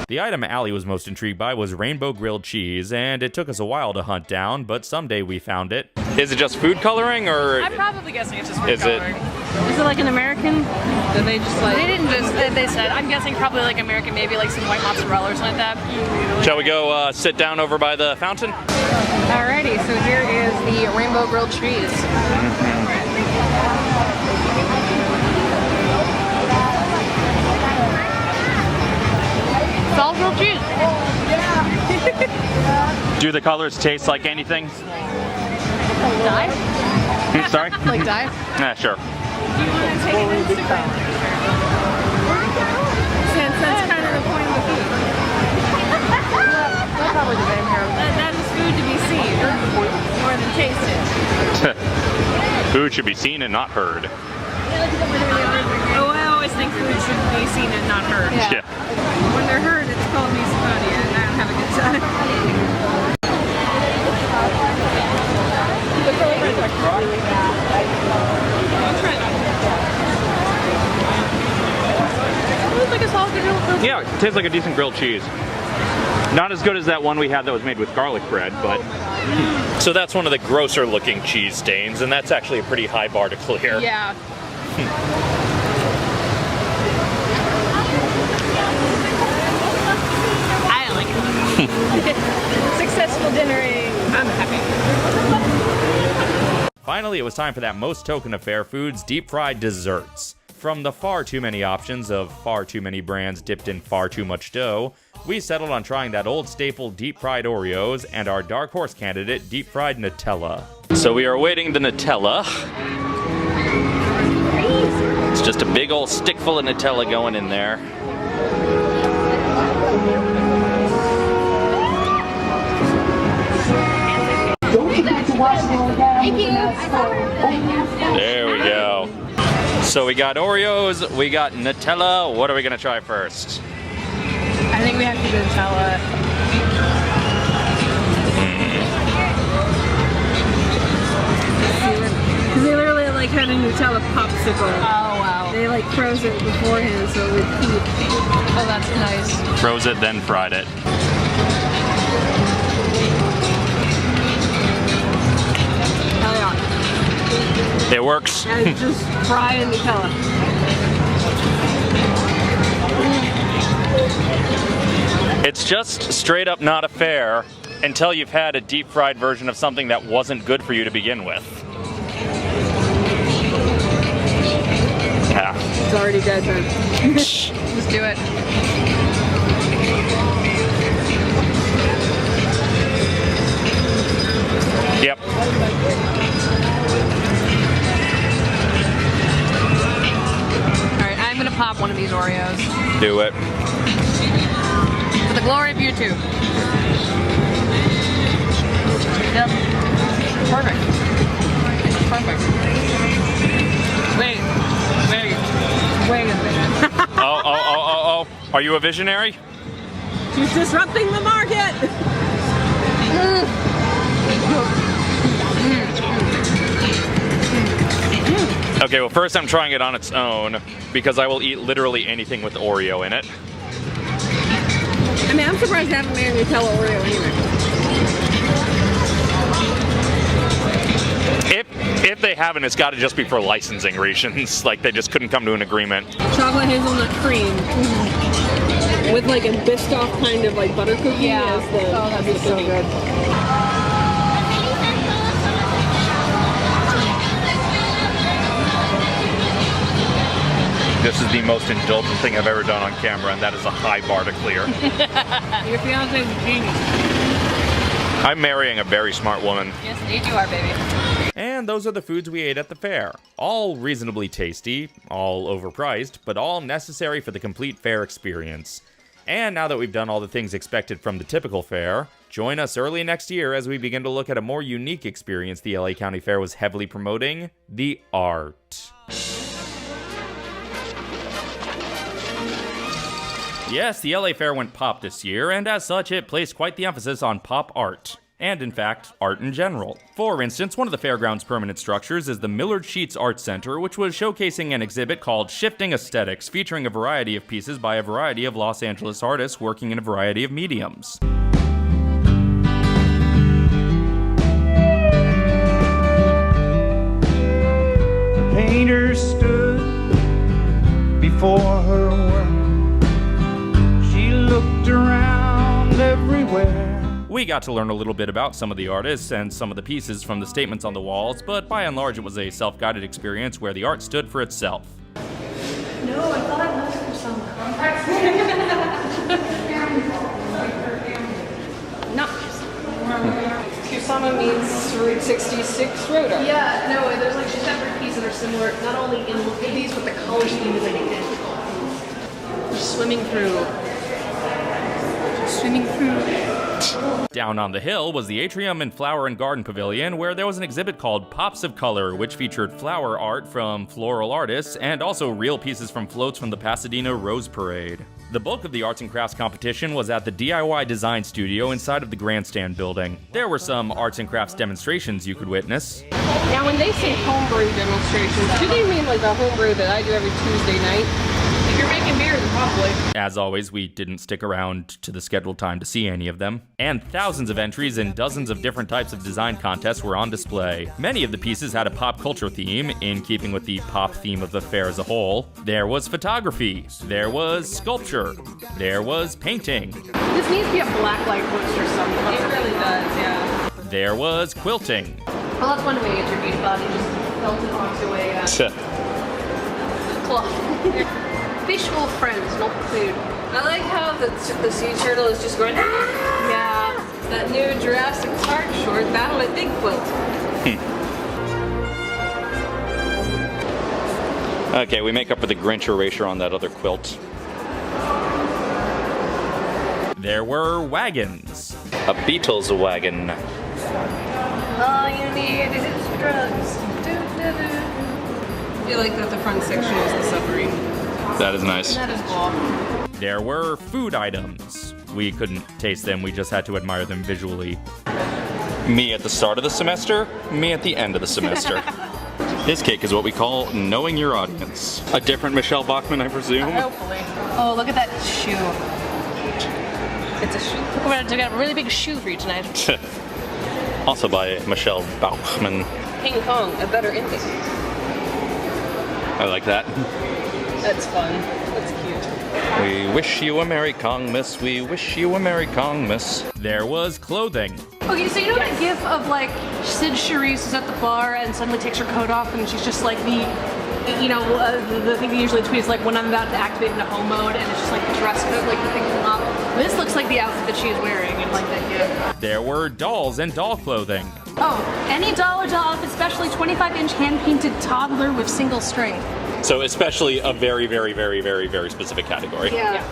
The item Allie was most intrigued by was rainbow grilled cheese, and it took us a while to hunt down, but someday we found it. Is it just food coloring, or...? I'm probably guessing it's just food coloring. Is it like an American? Did they just like... They didn't just... They said, I'm guessing probably like American, maybe like some white mozzarella or something like that. Shall we go sit down over by the fountain? Alrighty, so here is the rainbow grilled cheese. It's all grilled cheese. Do the colors taste like anything? Dye? Sorry? Like dye? Yeah, sure. Do you want to take an Instagram picture? Since that's kind of the point of the food. That's probably the name here. That is food to be seen more than tasted. Food should be seen and not heard. Oh, I always think food should be seen and not heard. Yeah. When they're heard, it's called misophonia, and I don't have a good time. Yeah, it tastes like a decent grilled cheese. Not as good as that one we had that was made with garlic bread, but... So that's one of the grosser looking cheese stains, and that's actually a pretty high bar to clear. Yeah. Successful dinnering. I'm happy. Finally, it was time for that most token of fair foods, deep-fried desserts. From the far too many options of far too many brands dipped in far too much dough, we settled on trying that old staple deep-fried Oreos and our dark horse candidate, deep-fried Nutella. So we are awaiting the Nutella. It's just a big old stick full of Nutella going in there. There we go. So we got Oreos, we got Nutella. What are we gonna try first? I think we have to do Nutella. They literally like had a Nutella popsicle. Oh wow. They like froze it beforehand so it would keep. Oh, that's nice. Froze it, then fried it. Hell yeah. It works. And just fry in Nutella. It's just straight up not a fair until you've had a deep fried version of something that wasn't good for you to begin with. Yeah. It's already dead then. Just do it. Yep. Alright, I'm gonna pop one of these Oreos. Do it. For the glory of YouTube. Yep. Perfect. Perfect. Wait a minute. Oh. Are you a visionary? She's disrupting the market! Okay, well first I'm trying it on its own because I will eat literally anything with Oreo in it. I mean, I'm surprised they haven't made a Nutella Oreo anyway. If they haven't, it's got to just be for licensing reasons. Like they just couldn't come to an agreement. Chocolate hazelnut cream with like a Biscoff kind of like butter cookie. Yeah. As the, oh, that'd be so good. This is the most indulgent thing I've ever done on camera, and that is a high bar to clear. Your fiance is a genius. I'm marrying a very smart woman. Yes, indeed you are, baby. And those are the foods we ate at the fair. All reasonably tasty, all overpriced, but all necessary for the complete fair experience. And now that we've done all the things expected from the typical fair, join us early next year as we begin to look at a more unique experience the LA County Fair was heavily promoting, the art. Yes, the LA Fair went pop this year, and as such, it placed quite the emphasis on pop art. And in fact, art in general. For instance, one of the fairground's permanent structures is the Millard Sheets Art Center, which was showcasing an exhibit called Shifting Aesthetics, featuring a variety of pieces by a variety of Los Angeles artists working in a variety of mediums. The painter stood before her work. She looked around everywhere. We got to learn a little bit about some of the artists and some of the pieces from the statements on the walls, but by and large it was a self-guided experience where the art stood for itself. No, I thought I looked for some context. No. Kusama means Route 66 Rhoda. Yeah, no, there's like separate pieces that are similar, not only in these, but the color scheme is like identical. Just swimming through. Down on the hill was the Atrium and Flower and Garden Pavilion, where there was an exhibit called Pops of Color, which featured flower art from floral artists and also real pieces from floats from the Pasadena Rose Parade. The bulk of the arts and crafts competition was at the DIY Design Studio inside of the Grandstand building. There were some arts and crafts demonstrations you could witness. Now when they say homebrew demonstrations, do they mean like the homebrew that I do every Tuesday night? you're making beer, then probably. As always, we didn't stick around to the scheduled time to see any of them. And thousands of entries in dozens of different types of design contests were on display. Many of the pieces had a pop culture theme, in keeping with the pop theme of the fair as a whole. There was photography. There was sculpture. There was painting. This needs to be a blacklight poster or something. It really does, yeah. There was quilting. Well, that's one way to get your beauty body, just melt it onto a cloth. Visual friends, not food. I like how the sea turtle is just going, ah! Yeah, that new Jurassic Park short, Battle at Big Quilt. Okay, we make up for the Grinch erasure on that other quilt. There were wagons. A Beatles wagon. All you need is drugs. I like that the front section is the submarine. That is nice. That is cool. There were food items. We couldn't taste them, we just had to admire them visually. Me at the start of the semester, me at the end of the semester. This cake is what we call knowing your audience. A different Michelle Bachmann, I presume? Hopefully. Oh, look at that shoe. It's a shoe. We're going to get a really big shoe for you tonight. Also by Michelle Bachmann. King Kong, a better ending. I like that. That's fun. That's cute. We wish you a Merry Kongmas, we wish you a Merry Kongmas. There was clothing. Okay, so you know that gif of like Sid Charisse is at the bar and suddenly takes her coat off and she's just like the thing they usually tweet is like when I'm about to activate into home mode and it's just like the dress code, like the thing come up. This looks like the outfit that she's wearing in like that gif. There were dolls and doll clothing. Oh, any doll or doll outfit, especially 25-inch hand-painted toddler with single string. So especially a very, very, very, very, very specific category. Yeah.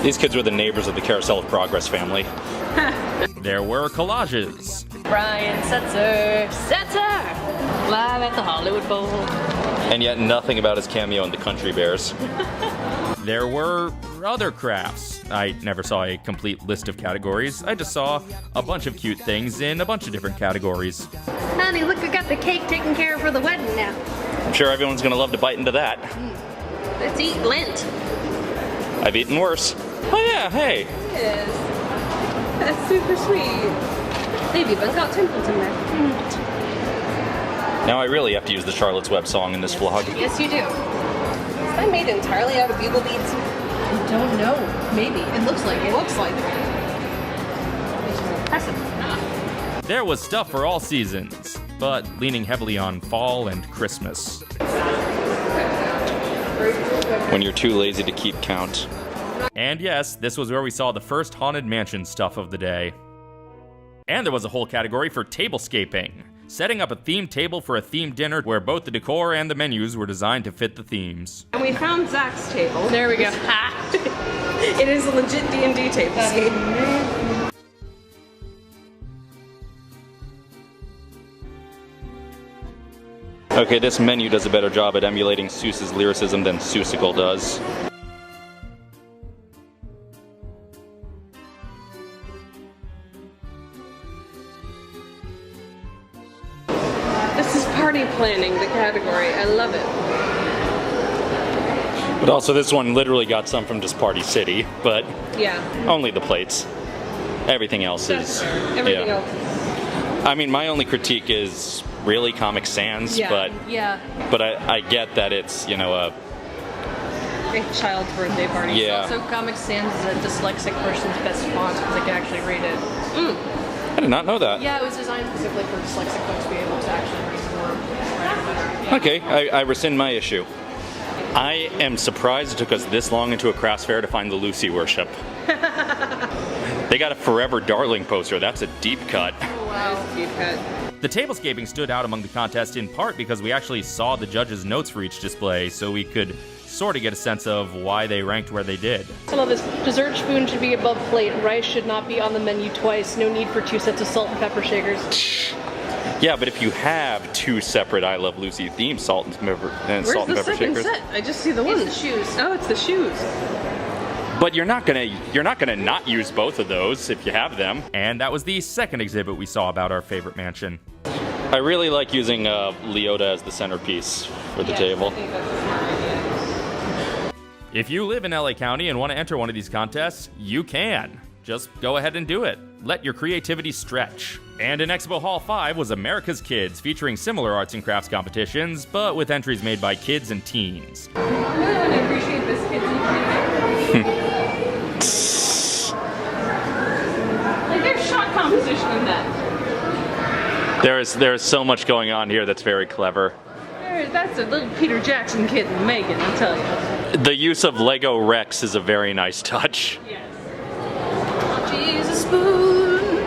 These kids were the neighbors of the Carousel of Progress family. There were collages. Brian Setzer. Live at the Hollywood Bowl. And yet nothing about his cameo in the Country Bears. There were other crafts. I never saw a complete list of categories. I just saw a bunch of cute things in a bunch of different categories. Honey, look, I got the cake taken care of for the wedding now. I'm sure everyone's gonna love to bite into that. Let's eat lint. I've eaten worse. Oh yeah, hey. Yes. That's super sweet. They've even got temples in there. Now I really have to use the Charlotte's Web song in this vlog. Yes, you do. Is that made entirely out of bugle beads? I don't know. Maybe. It looks like it. Looks like it. Impressive. There was stuff for all seasons, but leaning heavily on fall and Christmas. When you're too lazy to keep count. And yes, this was where we saw the first Haunted Mansion stuff of the day. And there was a whole category for tablescaping. Setting up a themed table for a themed dinner where both the decor and the menus were designed to fit the themes. And we found Zach's table. There we go. It is a legit D&D table. Okay, this menu does a better job at emulating Seuss's lyricism than Seussical does. This is party planning, the category. I love it. But also this one literally got some from just Party City, but Yeah. only the plates. Everything else is... Everything else. I mean, my only critique is really Comic Sans, but I get that it's, you know, A child's birthday party. Yeah. Also, Comic Sans is a dyslexic person's best font because they can actually read it. I did not know that. Yeah, it was designed specifically for dyslexic folks to be able to actually read more. Yeah. Okay, I rescind my issue. I am surprised it took us this long into a crafts fair to find the Lucy worship. They got a Forever Darling poster. That's a deep cut. Oh, wow. Deep cut. The tablescaping stood out among the contest in part because we actually saw the judges' notes for each display, so we could sort of get a sense of why they ranked where they did. Some of this dessert spoon should be above plate. Rice should not be on the menu twice. No need for 2 sets of salt and pepper shakers. Yeah, but if you have 2 separate I Love Lucy themed salt and pepper shakers, Set? I just see the one. It's the shoes. Oh, it's the shoes. but you're not gonna not use both of those if you have them. And that was the second exhibit we saw about our favorite mansion. I really like using Leota as the centerpiece for the table. If you live in LA County and want to enter one of these contests, you can. Just go ahead and do it. Let your creativity stretch. And in Expo Hall 5 was America's Kids, featuring similar arts and crafts competitions, but with entries made by kids and teens. I really appreciate this kids and teens. Like, there's shot composition in that. There's so much going on here that's very clever. That's a little Peter Jackson kid and Megan, I'll tell you. The use of Lego Rex is a very nice touch. Yes. Jesus spoon.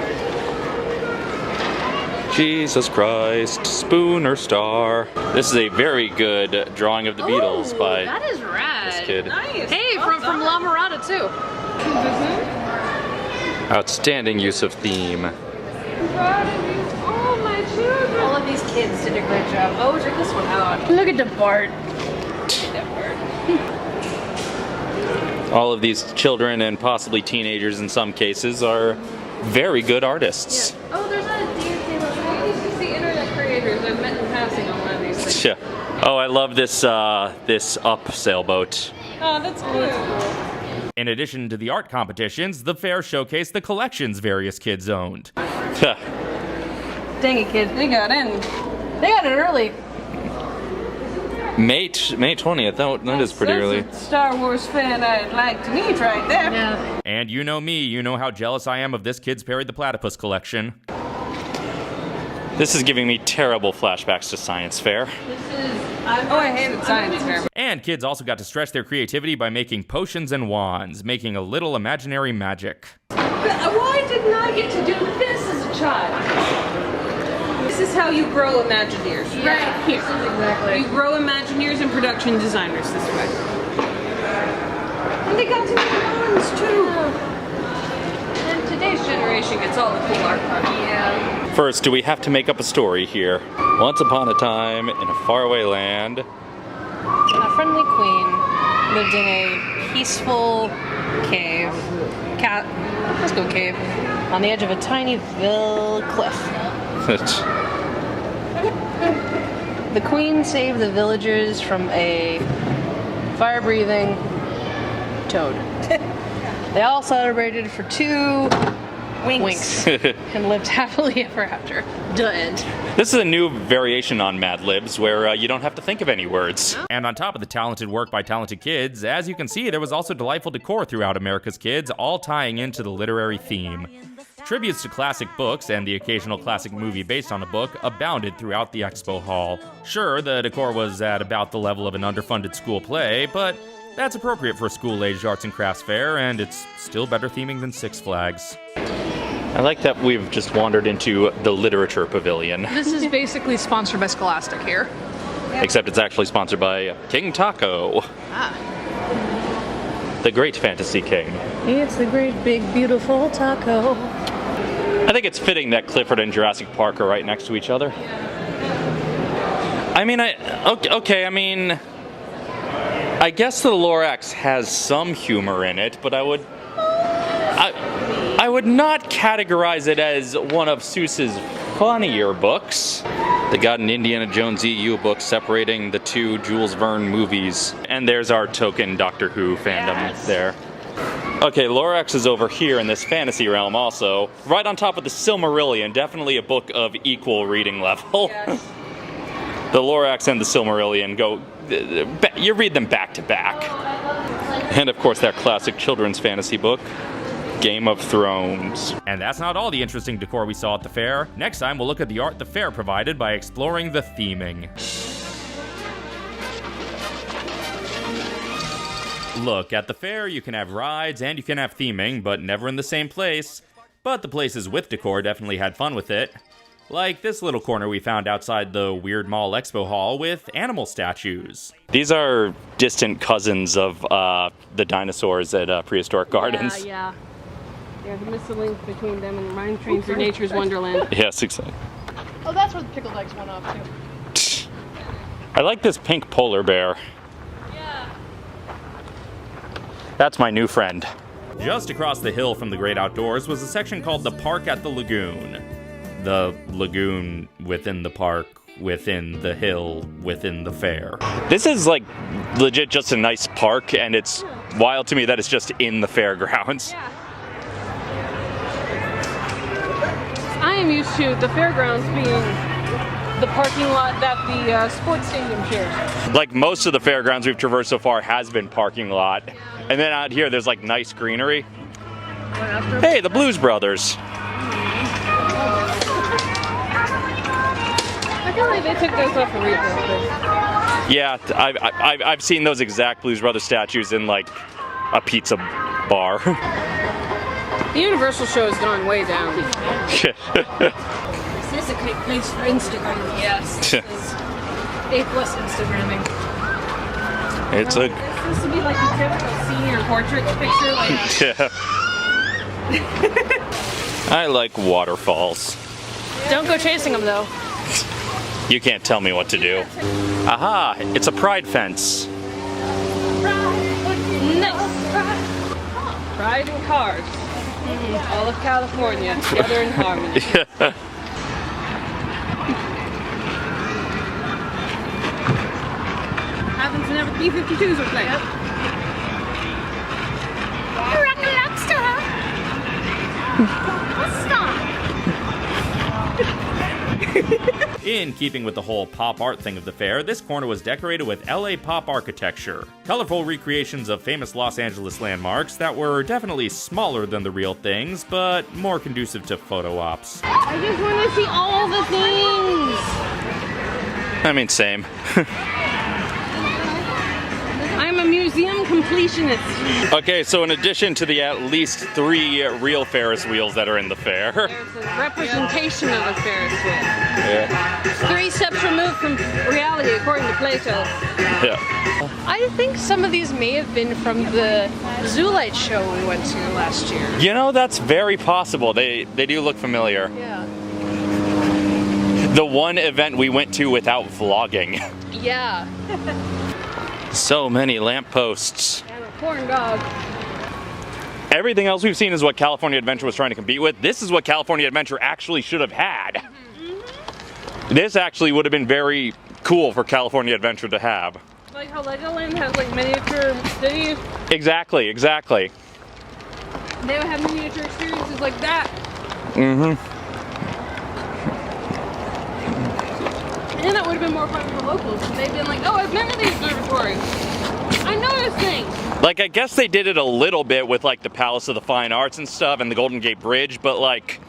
Jesus Christ, spoon or star. This is a very good drawing of the Beatles by that is rad. this kid. Nice. Hey, from La Mirada too. Outstanding use of theme. Oh, my children. All of these kids did a great job. Oh, check this one out. Look at the Bart. All of these children and possibly teenagers in some cases are very good artists. Yeah. Oh, there's not a deer table. I used to see internet creators I've met in passing on one of these things. Yeah. Oh, I love this this up sailboat. Oh, that's cool. In addition to the art competitions, the fair showcased the collections various kids owned. Dang it, kid. They got in. They got it early. May 20th, that is pretty early. That's a Star Wars fan I'd like to meet right there. Yeah. And you know me, you know how jealous I am of this kid's Perry the Platypus collection. This is giving me terrible flashbacks to science fair. I hated science fair. And kids also got to stretch their creativity by making potions and wands, making a little imaginary magic. Why didn't I get to do this as a child? This is how you grow Imagineers, right here. Exactly. You grow Imagineers and production designers this way. And they got to make wands too. And today's generation gets all the cool art part. Yeah. First, do we have to make up a story here? Once upon a time, in a faraway land, a friendly queen lived in a peaceful cave. Let's go cave. On the edge of a tiny cliff. The queen saved the villagers from a fire-breathing toad. They all celebrated for 2 winks and lived happily ever after. The end. This is a new variation on Mad Libs where you don't have to think of any words. And on top of the talented work by talented kids, as you can see, there was also delightful decor throughout America's Kids, all tying into the literary theme. Tributes to classic books and the occasional classic movie based on a book abounded throughout the expo hall. Sure, the decor was at about the level of an underfunded school play, but that's appropriate for a school-aged arts and crafts fair, and it's still better theming than Six Flags. I like that we've just wandered into the literature pavilion. This is basically sponsored by Scholastic here. Except it's actually sponsored by King Taco. The great fantasy king. It's the great, big, beautiful taco. I think it's fitting that Clifford and Jurassic Park are right next to each other. I mean, I guess the Lorax has some humor in it, but I would not categorize it as one of Seuss's funnier books. They got an Indiana Jones EU book separating the 2 Jules Verne movies. And there's our token Doctor Who fandom there. Okay, Lorax is over here in this fantasy realm also. Right on top of the Silmarillion, definitely a book of equal reading level. Yes. The Lorax and the Silmarillion you read them back to back. And of course that classic children's fantasy book, Game of Thrones. And that's not all the interesting decor we saw at the fair. Next time we'll look at the art the fair provided by exploring the theming. Look, at the fair you can have rides and you can have theming, but never in the same place. But the places with decor definitely had fun with it. Like this little corner we found outside the Weird Mall Expo Hall with animal statues. These are distant cousins of the dinosaurs at Prehistoric Gardens. Yeah. There's a missing link between them and Mine Train through Nature's Wonderland. Yes, exactly. Oh, that's where the pickled eggs went off, too. I like this pink polar bear. Yeah. That's my new friend. Just across the hill from the great outdoors was a section called the Park at the Lagoon. the lagoon within the park, within the hill, within the fair. This is like legit just a nice park, and it's wild to me that it's just in the fairgrounds. Yeah. I am used to the fairgrounds being the parking lot that the sports stadium shares. Like most of the fairgrounds we've traversed so far has been parking lot. And then out here there's like nice greenery. Hey, the Blues Brothers. I feel like they took those off a rebuild. Yeah, I've seen those exact Blues Brothers statues in like a pizza bar. The Universal show has gone way down. This is a great place for Instagram. Yes. A+ Instagramming. It's a. This would be like a typical senior portrait picture. Like. Yeah. I like waterfalls. Don't go chasing them though. You can't tell me what to do. Aha! It's a pride fence. Nice. Pride in cars. All of California together in harmony. Happens whenever B-52s are playing. You're a lobster, In keeping with the whole pop art thing of the fair, this corner was decorated with LA pop architecture. Colorful recreations of famous Los Angeles landmarks that were definitely smaller than the real things, but more conducive to photo ops. I just want to see all the things! I mean, same. I'm a museum completionist. Okay, so in addition to the at least 3 real Ferris wheels that are in the fair. There's a representation of a Ferris wheel. Yeah. 3 steps removed from reality, according to Plato. Yeah. I think some of these may have been from the Zoolite show we went to last year. You know, that's very possible. They do look familiar. Yeah. The one event we went to without vlogging. Yeah. So many lampposts. And a corn dog. Everything else we've seen is what California Adventure was trying to compete with. This is what California Adventure actually should have had. Mm-hmm. This actually would have been very cool for California Adventure to have. Like how Legoland has like miniature cities. Exactly, exactly. They would have miniature experiences like that. Mm-hmm. And that would have been more fun for locals. They've been like, oh, I've been to the observatory. I noticed things. Like, I guess they did it a little bit with like the Palace of the Fine Arts and stuff and the Golden Gate Bridge, but like,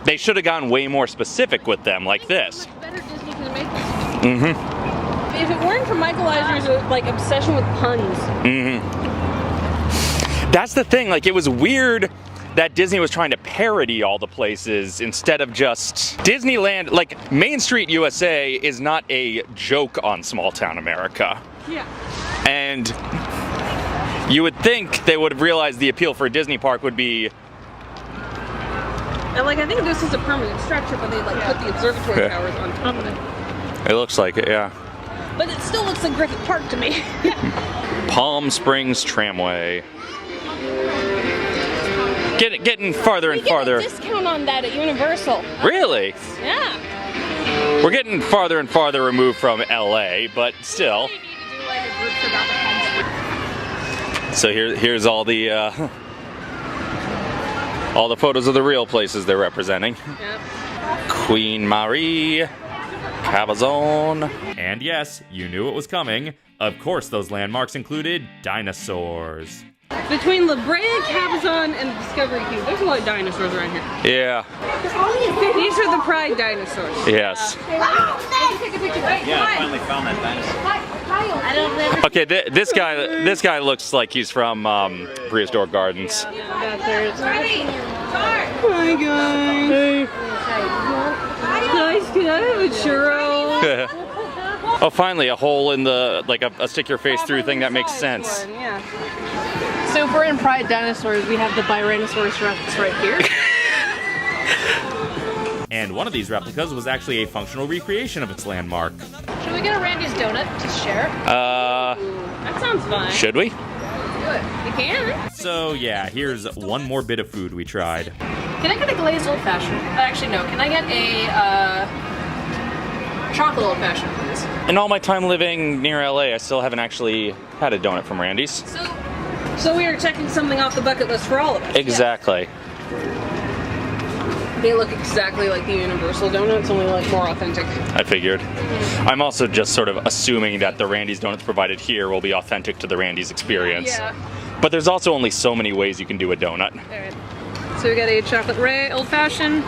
they should have gone way more specific with them, like this. Much better Disney could make this. Mm-hmm. If it weren't for Michael Eisner's like obsession with puns. Mm-hmm. That's the thing, like, it was weird that Disney was trying to parody all the places instead of just Disneyland. Like, Main Street USA is not a joke on small town America. Yeah. And you would think they would have realized the appeal for a Disney park would be. And like, I think this is a permanent structure, but they like put the observatory towers on top of it. It looks like it, yeah. But it still looks like Griffith Park to me. Palm Springs Tramway. Getting farther and farther. We get a discount on that at Universal. Really? Yeah. We're getting farther and farther removed from LA, but still. So here's all the photos of the real places they're representing. Yep. Queen Marie, Cabazon. And yes, you knew it was coming. Of course, those landmarks included dinosaurs. Between La Brea, Cabazon, and the Discovery Cube, there's a lot of dinosaurs around here. Yeah. These are the pride dinosaurs. Yes. Yeah, I finally found that dinosaur. Okay, this guy looks like he's from Prehistoric Gardens. Hi guys. Guys, can I have a churro? Oh, finally, a hole in the, like a stick your face through thing that makes sense. Yeah. So if we're in Pride Dinosaurs, we have the Tyrannosaurus Rex right here. And one of these replicas was actually a functional recreation of its landmark. Should we get a Randy's donut to share? That sounds fun. Should we? Do it. You can. So yeah, here's one more bit of food we tried. Can I get a glazed old fashioned? Actually, no. Can I get a chocolate old fashioned, please? In all my time living near LA, I still haven't actually had a donut from Randy's. So we are checking something off the bucket list for all of us. Exactly. They look exactly like the Universal donuts, only like more authentic. I figured. I'm also just sort of assuming that the Randy's donuts provided here will be authentic to the Randy's experience. Yeah. But there's also only so many ways you can do a donut. Alright. So we got a chocolate ray old fashioned.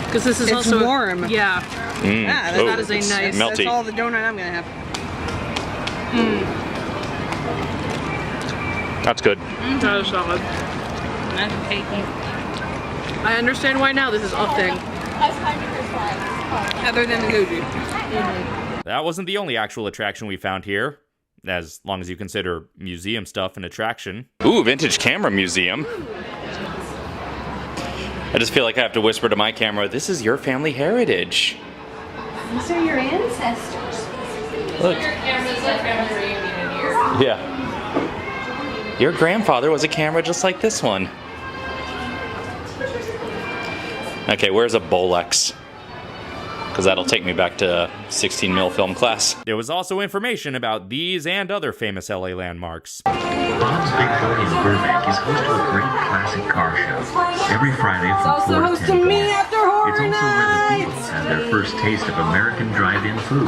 Because this is It's also warm. Yeah. That is a it's nice. melty. That's all the donut I'm gonna have. That's good. That is solid. That's cakey. I understand why now this is a thing. Other than the Gucci. That wasn't the only actual attraction we found here, as long as you consider museum stuff an attraction. Ooh, vintage camera museum. I just feel like I have to whisper to my camera, this is your family heritage. These are your ancestors. Look. Yeah. Your grandfather was a camera just like this one. Okay, where's a Bolex? Because that'll take me back to 16mm film class. There was also information about these and other famous LA landmarks. Bob's Big Show in Burbank is host to a great classic car show every Friday from 4 to 10 p.m. It's also where the Beatles had their first taste of American drive-in food.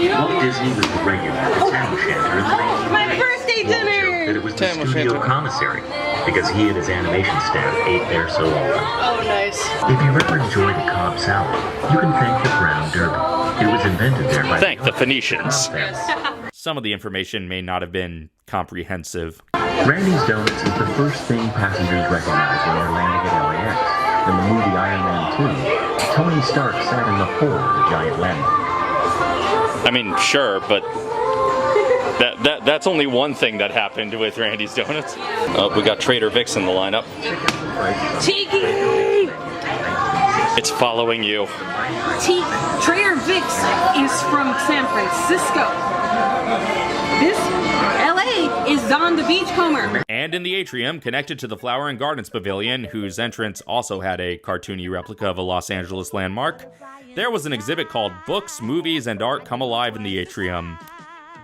Walt Disney was the regular at the Tam O'Shanter in the main. My birthday dinner! That it was the studio commissary because he and his animation staff ate there so often. Oh, nice. If you've ever enjoyed a Cobb salad, you can thank the Brown Derby. It was invented there by Thank the Phoenicians. Some of the information may not have been comprehensive. Randy's Donuts is the first thing passengers recognize when they're landing at LAX. In the movie Iron Man 2, Tony Stark sat in the hole of the giant landmark. I mean, sure, but that's only one thing that happened with Randy's Donuts. Oh, we got Trader Vic's in the lineup. Tiki! It's following you. Trader Vic's is from San Francisco. This LA is on the Beachcomber. And in the atrium, connected to the Flower and Gardens Pavilion, whose entrance also had a cartoony replica of a Los Angeles landmark, there was an exhibit called Books, Movies, and Art Come Alive in the Atrium.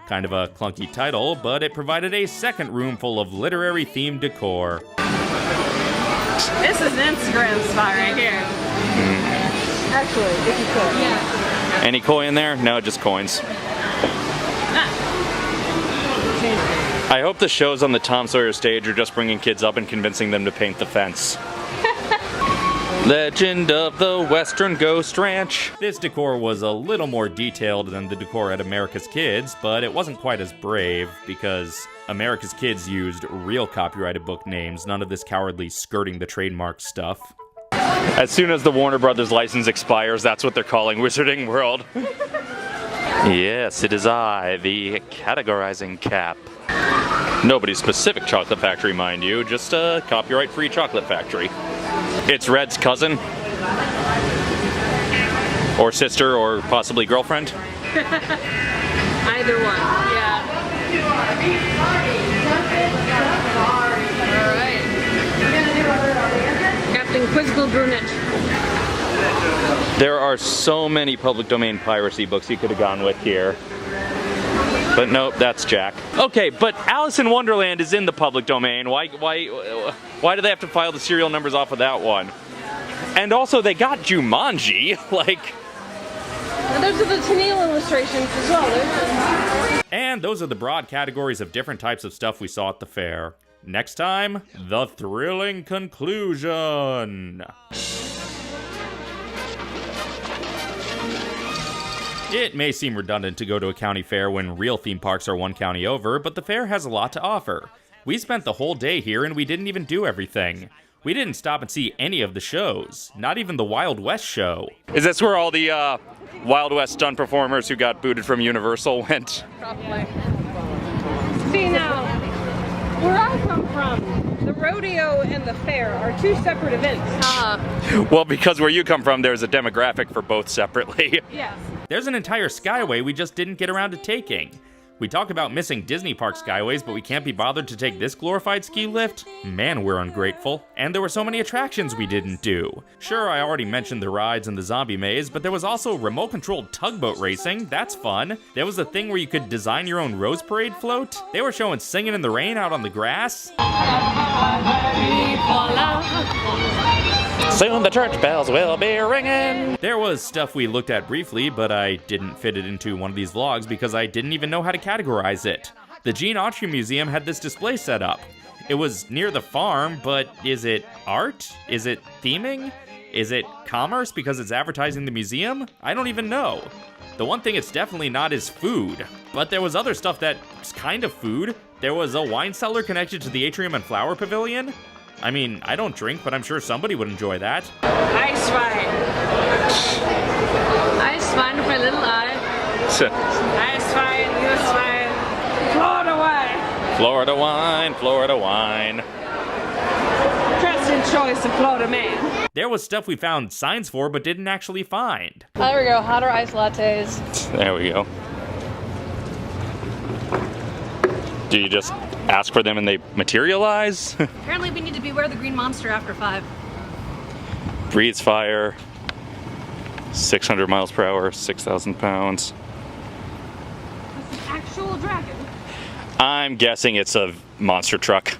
Kind of a clunky title, but it provided a second room full of literary-themed decor. This is an Instagram spot right here. Actually, if you could. Yeah. Any koi in there? No, just coins. I hope the shows on the Tom Sawyer stage are just bringing kids up and convincing them to paint the fence. Legend of the Western Ghost Ranch. This decor was a little more detailed than the decor at America's Kids, but it wasn't quite as brave because America's Kids used real copyrighted book names, none of this cowardly skirting the trademark stuff. As soon as the Warner Brothers license expires, that's what they're calling Wizarding World. Yes, it is I, the categorizing cap. Nobody's specific chocolate factory, mind you, just a copyright-free chocolate factory. It's Red's cousin. Or sister, or possibly girlfriend. Either one, yeah. Alright. Captain Quizzical Brunette. There are so many public domain piracy books you could have gone with here. But nope, that's Jack. Okay, but Alice in Wonderland is in the public domain. Why do they have to file the serial numbers off of that one? And also, they got Jumanji, like... And those are the Tennille illustrations as well. And those are the broad categories of different types of stuff we saw at the fair. Next time, the thrilling conclusion. It may seem redundant to go to a county fair when real theme parks are one county over, but the fair has a lot to offer. We spent the whole day here and we didn't even do everything. We didn't stop and see any of the shows, not even the Wild West show. Is this where all the Wild West stunt performers who got booted from Universal went? Probably. See now, where I come from, the rodeo and the fair are two separate events. Well, because where you come from, there's a demographic for both separately. Yes. There's an entire skyway we just didn't get around to taking. We talk about missing Disney Park skyways, but we can't be bothered to take this glorified ski lift? Man, we're ungrateful. And there were so many attractions we didn't do. Sure, I already mentioned the rides and the zombie maze, but there was also remote-controlled tugboat racing. That's fun. There was a thing where you could design your own Rose Parade float. They were showing Singing in the Rain out on the grass. Soon the church bells will be ringing. There was stuff we looked at briefly, but I didn't fit it into one of these vlogs because I didn't even know how to categorize it. The Gene Autry Museum had this display set up. It was near the farm, but is it art? Is it theming? Is it commerce because it's advertising the museum? I don't even know. The one thing it's definitely not is food, but there was other stuff that's kind of food. There was a wine cellar connected to the atrium and flower pavilion. I mean, I don't drink, but I'm sure somebody would enjoy that. Ice wine. Ice wine with my little eye. Ice wine, US wine, Florida wine. Florida wine, Florida wine. President's choice of Florida man. There was stuff we found signs for, but didn't actually find. Oh, there we go, hotter ice lattes. There we go. Do you just ask for them and they materialize? Apparently we need to beware the green monster after 5. Breathes fire, 600 miles per hour, 6,000 pounds. That's an actual dragon. I'm guessing it's a monster truck.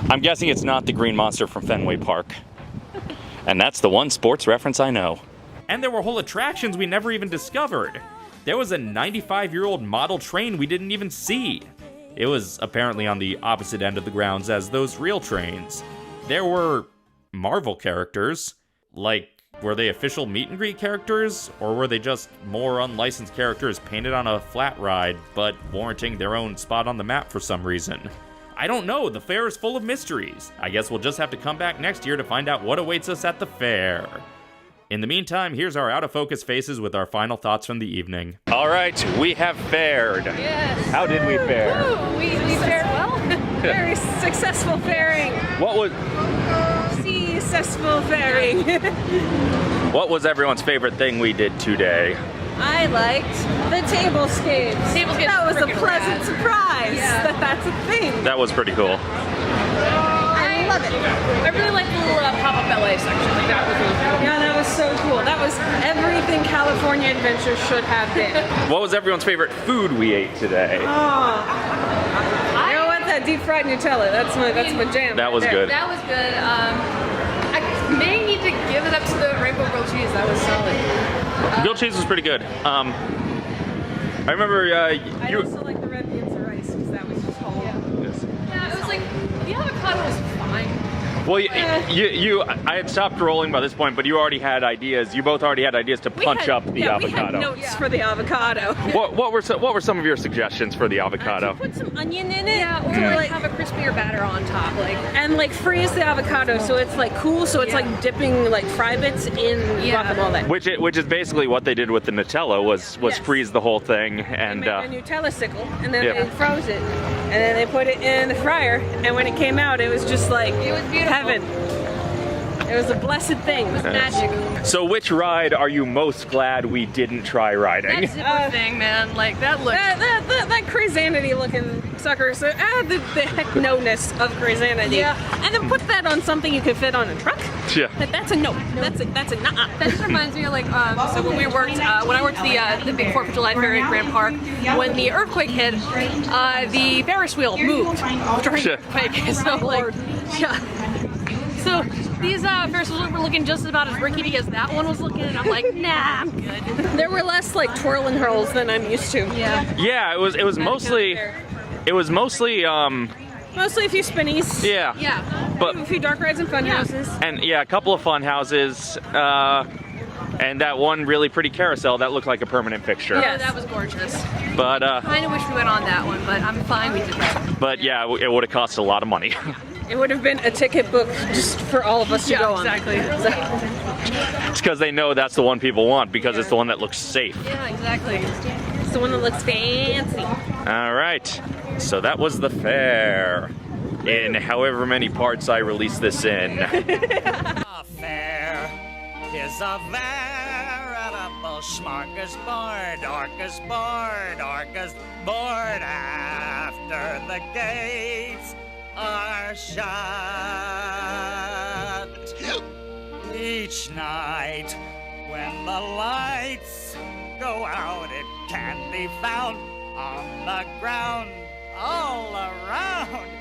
I'm guessing it's not the green monster from Fenway Park. And that's the one sports reference I know. And there were whole attractions we never even discovered. There was a 95-year-old model train we didn't even see. It was apparently on the opposite end of the grounds as those real trains. There were Marvel characters. Like, were they official meet and greet characters? Or were they just more unlicensed characters painted on a flat ride, but warranting their own spot on the map for some reason? I don't know, the fair is full of mysteries. I guess we'll just have to come back next year to find out what awaits us at the fair. In the meantime, here's our out-of-focus faces with our final thoughts from the evening. All right, we have fared. Yes. How did we fare? Ooh, we fared well. Very successful faring. What was Successful faring. What was everyone's favorite thing we did today? I liked the tablescapes. That was a pleasant surprise. Yeah. That's a thing. That was pretty cool. I love it. I really like the little pop-up LA section. Like that was really cool. Yeah, that was so cool. That was everything California Adventure should have been. What was everyone's favorite food we ate today? Oh. You know what? That deep fried Nutella. That's my jam. That was good. That was good. I may need to give it up to the rainbow grilled cheese. That was solid. Grilled cheese was pretty good. I remember I also like the red beans and rice because that was just whole. Yeah, it was like the avocado was fine. Well, I had stopped rolling by this point, but you already had ideas. You both already had ideas to punch up the avocado. We had notes for the avocado. What were some of your suggestions for the avocado? Put some onion in it. Yeah, or like have a crispier batter on top, and freeze the avocado so it's like cool, so it's like dipping like fry bits in guacamole. Which is basically what they did with the Nutella was freeze the whole thing and they made a Nutella sickle and then they froze it and then they put it in the fryer and when it came out it was just like it was beautiful. Heaven. It was a blessed thing. It was magic. So which ride are you most glad we didn't try riding? That zipper thing, man. Like that looked... That crazanity looking sucker. So add the heck-no-ness of crazanity. Yeah. And then put that on something you could fit on a truck. Yeah. That's a no. That's a nuh-uh. That just reminds me of like, so when I worked the big 4th of July fair at Grand Park, when the earthquake hit, the Ferris wheel moved during the earthquake. So like, So these Ferris wheels were looking just about as rickety as that one was looking, and I'm like, nah, I'm good. There were less like twirl and hurls than I'm used to. Yeah. Yeah, it was mostly mostly a few spinnies. Yeah. Yeah. But a few dark rides and fun houses. And a couple of fun houses. And that one really pretty carousel that looked like a permanent fixture. Yeah, that was gorgeous. But kind of wish we went on that one, but I'm fine we did that. But yeah, it would have cost a lot of money. It would have been a ticket book just for all of us to go on. Exactly. It's because they know that's the one people want because it's the one that looks safe. Yeah, exactly. It's the one that looks fancy. All right. So that was the fair. In however many parts I release this in. A fair is a veritable smorgasbord, orcasbord after the gates are shut. Each night when the lights go out, it can be found on the ground all around.